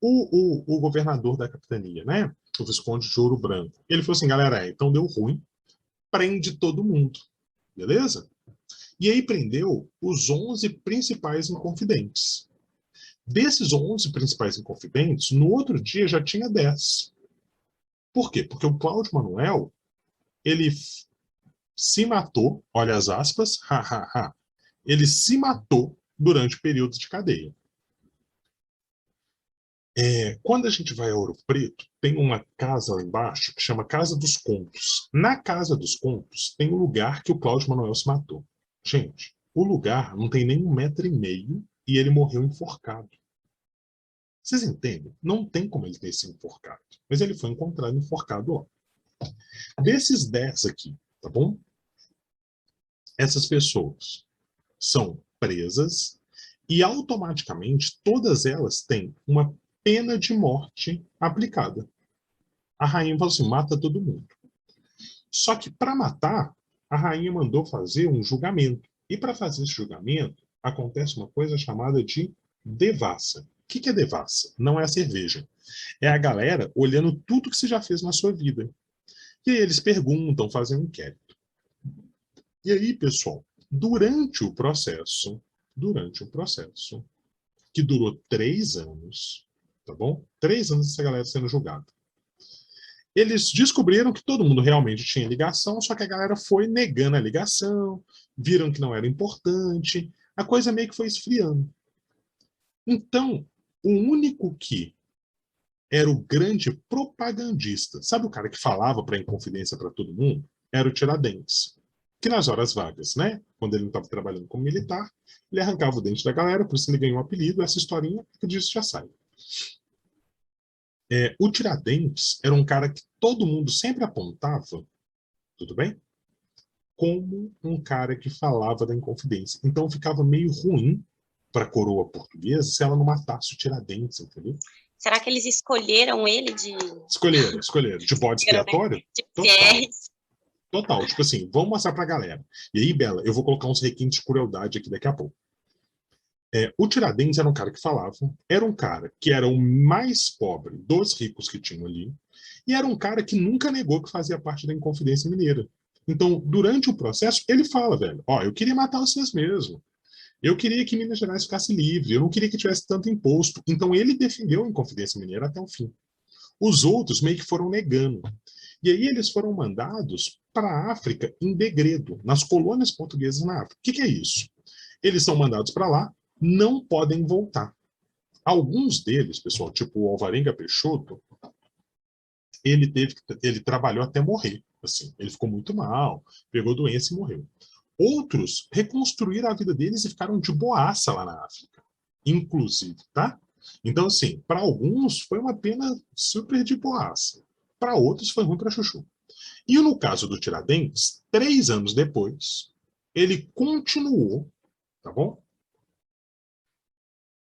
O governador da capitania, né, o Visconde de Ouro Branco, ele falou assim, galera, então deu ruim, prende todo mundo, beleza? E aí prendeu os 11 principais inconfidentes. Desses 11 principais inconfidentes, no outro dia já tinha 10. Por quê? Porque o Cláudio Manuel, ele se matou, olha as aspas, ele se matou durante o período de cadeia. Quando a gente vai a Ouro Preto, tem uma casa lá embaixo que chama Casa dos Contos. Na Casa dos Contos tem um lugar que o Cláudio Manuel se matou. Gente, o lugar não tem nem 1,5 m e ele morreu enforcado. Vocês entendem? Não tem como ele ter sido enforcado. Mas ele foi encontrado enforcado lá. Desses 10 aqui, tá bom? Essas pessoas são presas e automaticamente todas elas têm uma pena de morte aplicada. A rainha falou assim, mata todo mundo. Só que para matar, a rainha mandou fazer um julgamento. E para fazer esse julgamento, acontece uma coisa chamada de devassa. O que é devassa? Não é a cerveja. É a galera olhando tudo que você já fez na sua vida. E aí eles perguntam, fazem um inquérito. E aí, pessoal, durante o processo, que durou 3 anos, tá bom? 3 anos essa galera sendo julgada. Eles descobriram que todo mundo realmente tinha ligação, só que a galera foi negando a ligação, viram que não era importante, a coisa meio que foi esfriando. Então, o único que era o grande propagandista, sabe o cara que falava para Inconfidência para todo mundo? Era o Tiradentes. Que nas horas vagas, né? Quando ele não estava trabalhando como militar, ele arrancava o dente da galera, por isso ele ganhou um apelido, essa historinha, que disso já sai. O Tiradentes era um cara que todo mundo sempre apontava, tudo bem? Como um cara que falava da Inconfidência. Então ficava meio ruim para a coroa portuguesa se ela não matasse o Tiradentes, entendeu? Será que eles escolheram ele de... Escolheram. De bode expiatório? Total. Tipo assim, vamos mostrar pra galera. E aí, Bela, eu vou colocar uns requintes de crueldade aqui daqui a pouco. O Tiradentes era um cara que falava, era um cara que era o mais pobre dos ricos que tinham ali, e era um cara que nunca negou que fazia parte da Inconfidência Mineira. Então, durante o processo, ele fala, velho, eu queria matar vocês mesmo. Eu queria que Minas Gerais ficasse livre, eu não queria que tivesse tanto imposto. Então, ele defendeu a Inconfidência Mineira até o fim. Os outros meio que foram negando. E aí eles foram mandados para a África em degredo, nas colônias portuguesas na África. O que é isso? Eles são mandados para lá, não podem voltar. Alguns deles, pessoal, tipo o Alvarenga Peixoto, ele trabalhou até morrer. Assim, ele ficou muito mal, pegou doença e morreu. Outros reconstruíram a vida deles e ficaram de boaça lá na África, inclusive, tá? Então, assim, para alguns foi uma pena super de boaça. Para outros foi ruim para chuchu. E no caso do Tiradentes, 3 anos depois, ele continuou, tá bom?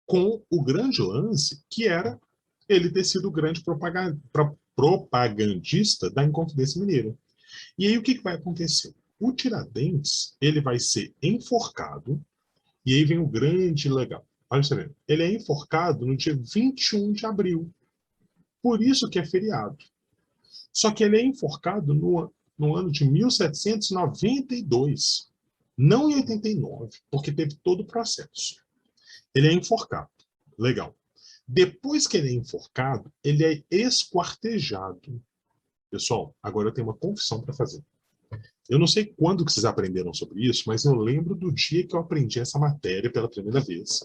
Com o grande lance, que era ele ter sido o grande propagandista da Inconfidência Mineira. E aí o que vai acontecer? O Tiradentes, ele vai ser enforcado, e aí vem o grande legal. Olha você vendo. Ele é enforcado no dia 21 de abril. Por isso que é feriado. Só que ele é enforcado no ano de 1792. Não em 89, porque teve todo o processo. Ele é enforcado. Legal. Depois que ele é enforcado, ele é esquartejado. Pessoal, agora eu tenho uma confissão para fazer. Eu não sei quando que vocês aprenderam sobre isso, mas eu lembro do dia que eu aprendi essa matéria pela primeira vez.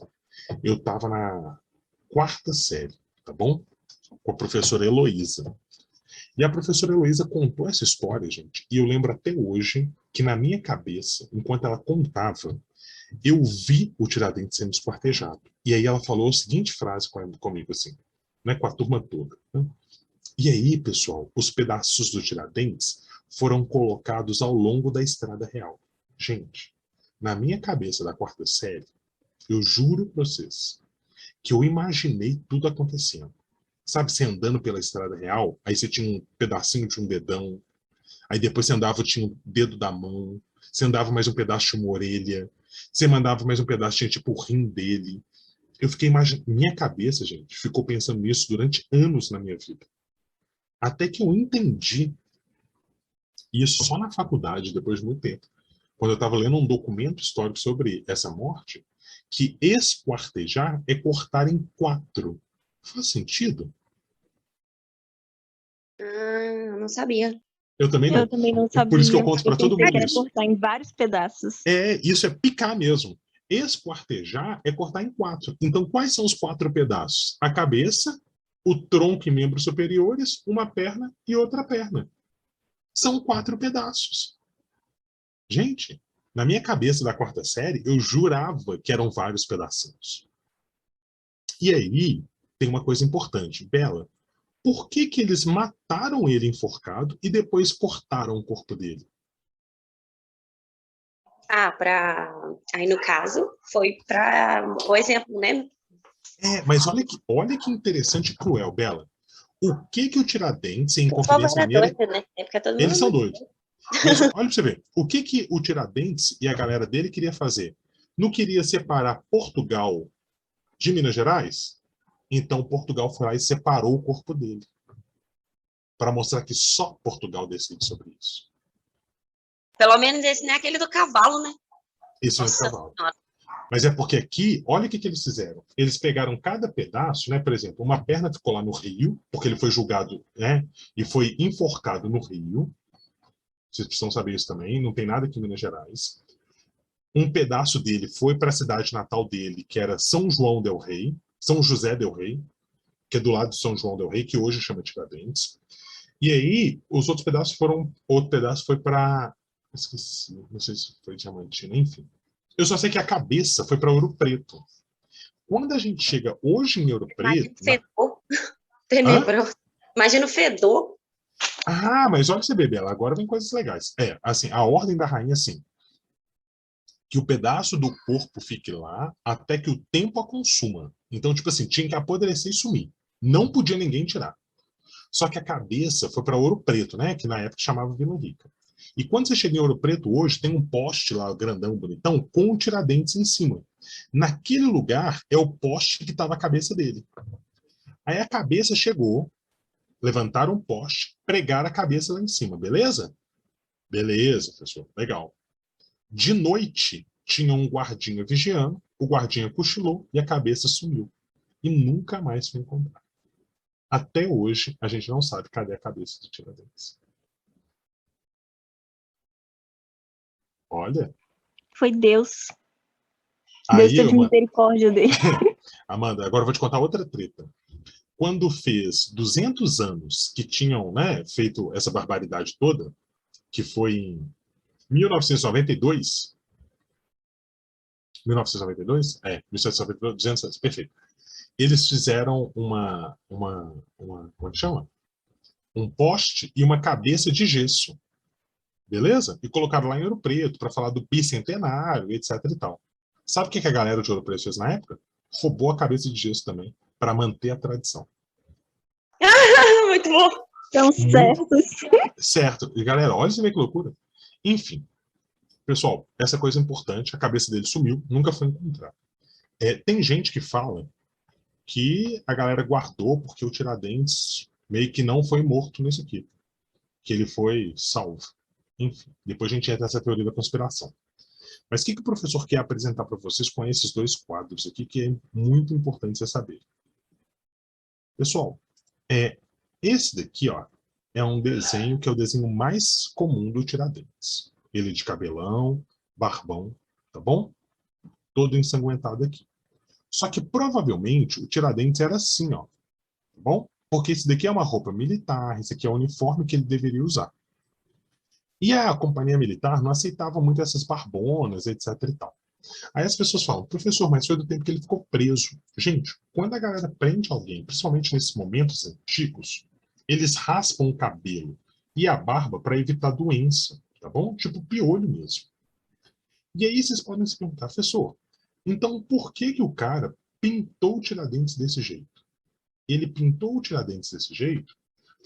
Eu estava na quarta série, tá bom? Com a professora Heloísa. E a professora Heloísa contou essa história, gente, e eu lembro até hoje que na minha cabeça, enquanto ela contava, eu vi o Tiradentes sendo esquartejado. E aí ela falou a seguinte frase comigo, assim, né, com a turma toda. Né? E aí, pessoal, os pedaços do Tiradentes foram colocados ao longo da Estrada Real. Gente, na minha cabeça da quarta série, eu juro pra vocês que eu imaginei tudo acontecendo. Sabe, você andando pela Estrada Real, aí você tinha um pedacinho de um dedão, aí depois você andava, tinha um dedo da mão, você andava mais um pedaço de uma orelha, você mandava mais um pedaço, tinha tipo o rim dele. Eu fiquei imaginando, minha cabeça, gente, ficou pensando nisso durante anos na minha vida. Até que eu entendi isso só na faculdade, depois de muito tempo. Quando eu estava lendo um documento histórico sobre essa morte, que esquartejar é cortar em 4. Faz sentido? Ah, não sabia. Eu também não. Eu também não Por isso que eu sabia. conto para todo pensei mundo que era isso. cortar em vários pedaços. Isso é picar mesmo. Esquartejar é cortar em 4. Então, quais são os 4 pedaços? A cabeça, o tronco e membros superiores, uma perna e outra perna. São 4 pedaços. Gente, na minha cabeça da quarta série, eu jurava que eram vários pedacinhos. E aí, tem uma coisa importante. Bela, por que que eles mataram ele enforcado e depois cortaram o corpo dele? Aí no caso, foi para o exemplo, né? Mas olha que interessante e cruel, Bela. O que que o Tiradentes, em O povo Conferência era Mineira, doido, né? É porque todo eles são mundo... doidos. Mas olha para você ver, o que que o Tiradentes e a galera dele queria fazer? Não queria separar Portugal de Minas Gerais? Então Portugal foi lá e separou o corpo dele. Para mostrar que só Portugal decide sobre isso. Pelo menos esse não é aquele do cavalo, né? Isso não é cavalo. Mas é porque aqui, olha o que que eles fizeram. Eles pegaram cada pedaço, né? Por exemplo, uma perna ficou lá no Rio, porque ele foi julgado, né? E foi enforcado no Rio. Vocês precisam saber isso também. Não tem nada aqui em Minas Gerais. Um pedaço dele foi para a cidade natal dele, que era São João del Rei, São José del Rei, que é do lado de São João del Rei, que hoje chama Tiradentes. E aí, os outros pedaços foram... Outro pedaço foi para... Esqueci, não sei se foi Diamantina, enfim. Eu só sei que a cabeça foi para Ouro Preto. Quando a gente chega hoje em Ouro Preto... Imagina o fedor tenebroso. Imagina o fedor. Ah, mas olha você, Bebela, agora vem coisas legais. Assim, a ordem da rainha, assim, que o pedaço do corpo fique lá até que o tempo a consuma. Então, tipo assim, tinha que apodrecer e sumir. Não podia ninguém tirar. Só que a cabeça foi para Ouro Preto, né? Que na época chamava Vila Rica. E quando você chega em Ouro Preto hoje, tem um poste lá, grandão, bonitão, com o Tiradentes em cima. Naquele lugar é o poste que estava a cabeça dele. Aí a cabeça chegou, levantaram um poste, pregaram a cabeça lá em cima, beleza? Beleza, professor, legal. De noite, tinha um guardinha vigiando, o guardinha cochilou e a cabeça sumiu. E nunca mais foi encontrada. Até hoje, a gente não sabe cadê a cabeça do Tiradentes. Olha. Foi Deus. Aí, Deus teve misericórdia dele. Amanda, agora eu vou te contar outra treta. Quando fez 200 anos que tinham, né, feito essa barbaridade toda, que foi em 1992. 1992? 1992, 200 anos, perfeito. Eles fizeram como é que chama? Um poste e uma cabeça de gesso. Beleza? E colocaram lá em Ouro Preto para falar do bicentenário, etc e tal. Sabe o que a galera de Ouro Preto fez na época? Roubou a cabeça de gesso também, para manter a tradição. Muito bom. Estão certos. Certo. E galera, olha que loucura. Enfim, pessoal, essa coisa é importante, a cabeça dele sumiu, nunca foi encontrada. Tem gente que fala que a galera guardou porque o Tiradentes meio que não foi morto nesse aqui, que ele foi salvo. Enfim, depois a gente entra nessa teoria da conspiração. Mas o que o professor quer apresentar para vocês com esses 2 quadros aqui, que é muito importante você saber? Pessoal, esse daqui, ó, é um desenho que é o desenho mais comum do Tiradentes. Ele de cabelão, barbão, tá bom? Todo ensanguentado aqui. Só que provavelmente o Tiradentes era assim, ó. Tá bom? Porque esse daqui é uma roupa militar, esse aqui é o uniforme que ele deveria usar. E a companhia militar não aceitava muito essas barbonas, etc e tal. Aí as pessoas falam, professor, mas foi do tempo que ele ficou preso. Gente, quando a galera prende alguém, principalmente nesses momentos antigos, eles raspam o cabelo e a barba para evitar doença, tá bom? Tipo piolho mesmo. E aí vocês podem se perguntar, professor, então por que que o cara pintou o Tiradentes desse jeito? Ele pintou o Tiradentes desse jeito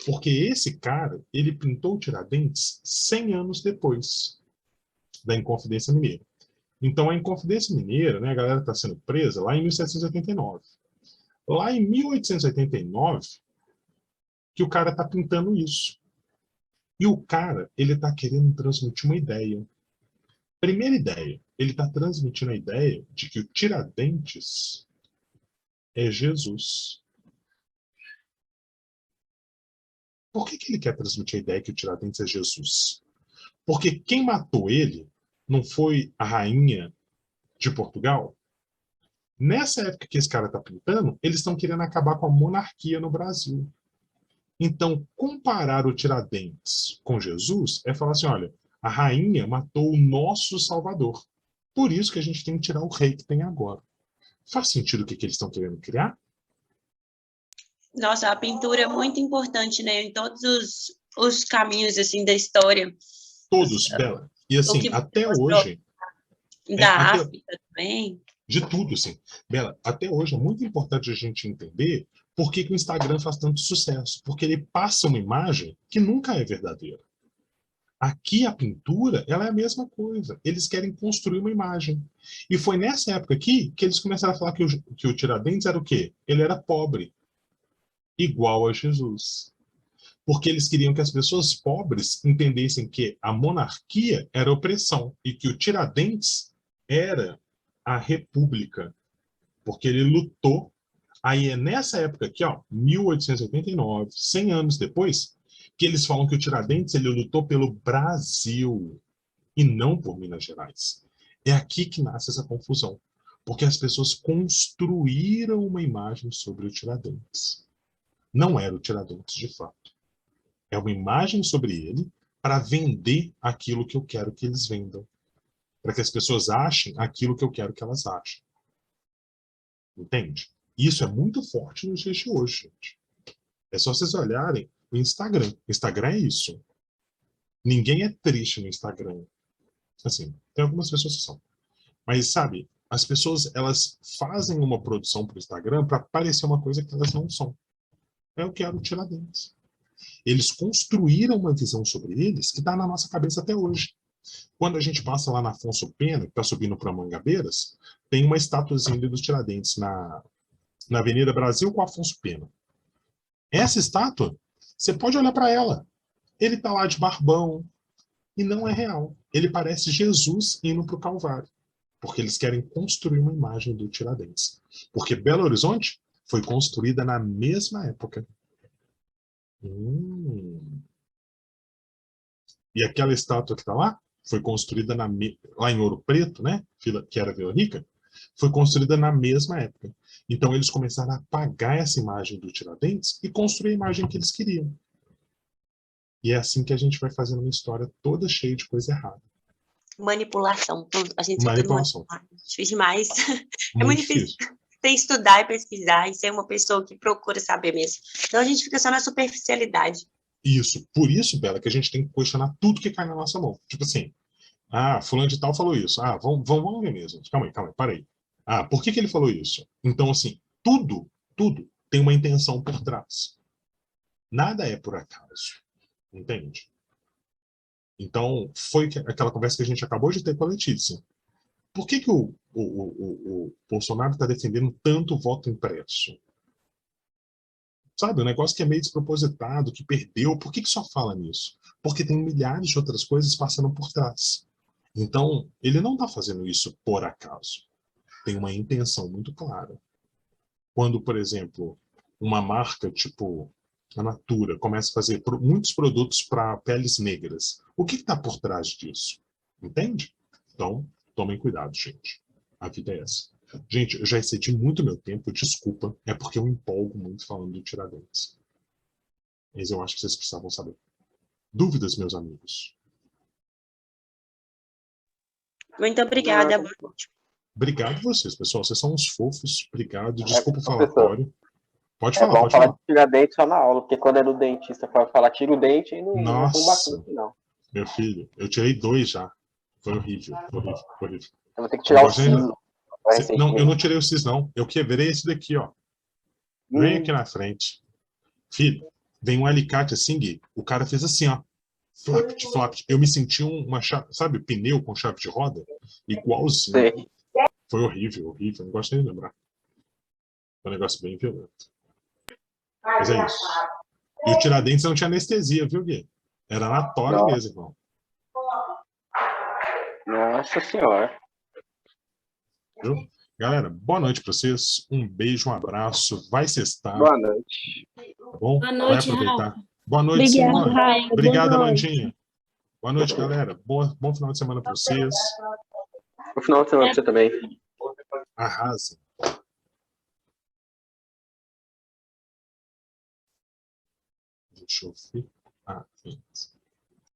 porque esse cara, ele pintou o Tiradentes 100 anos depois da Inconfidência Mineira. Então, a Inconfidência Mineira, né, a galera está sendo presa lá em 1789. Lá em 1889, que o cara está pintando isso. E o cara, ele está querendo transmitir uma ideia. Primeira ideia, ele está transmitindo a ideia de que o Tiradentes é Jesus. Por que que ele quer transmitir a ideia que o Tiradentes é Jesus? Porque quem matou ele não foi a rainha de Portugal? Nessa época que esse cara está pintando, eles estão querendo acabar com a monarquia no Brasil. Então, comparar o Tiradentes com Jesus é falar assim, olha, a rainha matou o nosso Salvador. Por isso que a gente tem que tirar o rei que tem agora. Faz sentido o que eles estão querendo criar? Nossa, a pintura é muito importante, né? Em todos os caminhos, assim, da história. Todos, Bela. E O assim, que até mostrou hoje... da África também. De tudo, assim. Bela, até hoje é muito importante a gente entender por que que o Instagram faz tanto sucesso. Porque ele passa uma imagem que nunca é verdadeira. Aqui a pintura, ela é a mesma coisa. Eles querem construir uma imagem. E foi nessa época aqui que eles começaram a falar que o Tiradentes era o quê? Ele era pobre. Igual a Jesus. Porque eles queriam que as pessoas pobres entendessem que a monarquia era opressão e que o Tiradentes era a república. Porque ele lutou. Aí é nessa época aqui, ó, 1889, 100 anos depois, que eles falam que o Tiradentes ele lutou pelo Brasil e não por Minas Gerais. É aqui que nasce essa confusão, porque as pessoas construíram uma imagem sobre o Tiradentes. Não era o Tiradentes de fato. É uma imagem sobre ele para vender aquilo que eu quero que eles vendam, para que as pessoas achem aquilo que eu quero que elas achem. Entende? Isso é muito forte nos dias de hoje, gente. É só vocês olharem o Instagram. O Instagram é isso. Ninguém é triste no Instagram. Assim, tem algumas pessoas que são. Mas, sabe, as pessoas, elas fazem uma produção para o Instagram para parecer uma coisa que elas não são. Eu quero Tiradentes. Eles construíram uma visão sobre eles que está na nossa cabeça até hoje. Quando a gente passa lá na Afonso Pena, que está subindo para Mangabeiras, tem uma estatuazinha dos Tiradentes na Avenida Brasil com Afonso Pena. Essa estátua, você pode olhar para ela. Ele está lá de barbão e não é real. Ele parece Jesus indo para o Calvário. Porque eles querem construir uma imagem do Tiradentes. Porque Belo Horizonte foi construída na mesma época. E aquela estátua que está lá foi construída lá em Ouro Preto, né? Que era Vila Rica, foi construída na mesma época. Então eles começaram a apagar essa imagem do Tiradentes e construir a imagem que eles queriam. E é assim que a gente vai fazendo uma história toda cheia de coisa errada. Manipulação. A gente Manipulação. difícil demais. É Muito muito difícil. Tem que estudar e pesquisar e ser uma pessoa que procura saber mesmo. Então a gente fica só na superficialidade. Isso. Por isso, Bela, que a gente tem que questionar tudo que cai na nossa mão. Tipo assim, fulano de tal falou isso. Vamos ver mesmo. Calma aí, para aí. Por que ele falou isso? Então, assim, tudo tem uma intenção por trás. Nada é por acaso. Entende? Então, foi aquela conversa que a gente acabou de ter com a Letícia. Por que o Bolsonaro está defendendo tanto o voto impresso? Sabe, um negócio que é meio despropositado, que perdeu. Por que só fala nisso? Porque tem milhares de outras coisas passando por trás. Então, ele não está fazendo isso por acaso. Tem uma intenção muito clara. Quando, por exemplo, uma marca tipo a Natura começa a fazer muitos produtos para peles negras, o que está por trás disso? Entende? Então, tomem cuidado, gente. A vida é essa. Gente, eu já excedi muito meu tempo, desculpa. É porque eu me empolgo muito falando do Tiradentes. Mas eu acho que vocês precisavam saber. Dúvidas, meus amigos? Muito obrigada. Boa noite. Obrigado vocês, pessoal. Vocês são uns fofos. Obrigado. Desculpa o professor, falatório. Pode É falar, bom pode falar falar. de Tiradentes só na aula, porque quando é no dentista para falar tira o dente, aí não bacana Nossa, assim, não. meu filho, eu tirei 2 já. Foi horrível, horrível, horrível. Eu vou ter que Eu não tirar o gosto nem- siso. Não, eu não tirei o cis, não. Eu quebrei esse daqui, ó. Vem aqui na frente. Filho, vem um alicate assim, Gui. O cara fez assim, ó. Flapt, flapt. Eu me senti uma chave, sabe, pneu com chave de roda? Igualzinho. Sei. Foi horrível, horrível. Não gosto nem de lembrar. Foi um negócio bem violento. Mas é isso. E o Tiradentes não tinha anestesia, viu, Gui? Era na tora Não. mesmo, irmão. Nossa senhora. Viu? Galera, boa noite pra vocês. Um beijo, um abraço. Vai sextar, Boa noite. tá bom? Boa Vai noite, aproveitar. Rafa. Boa noite, Obrigada, senhora. Rafa. Obrigado, Boa noite. Amandinha. Boa noite, galera. Bom final de semana pra vocês. No final de semana pra você também. Arrasem. Deixa eu ver. Ah, sim.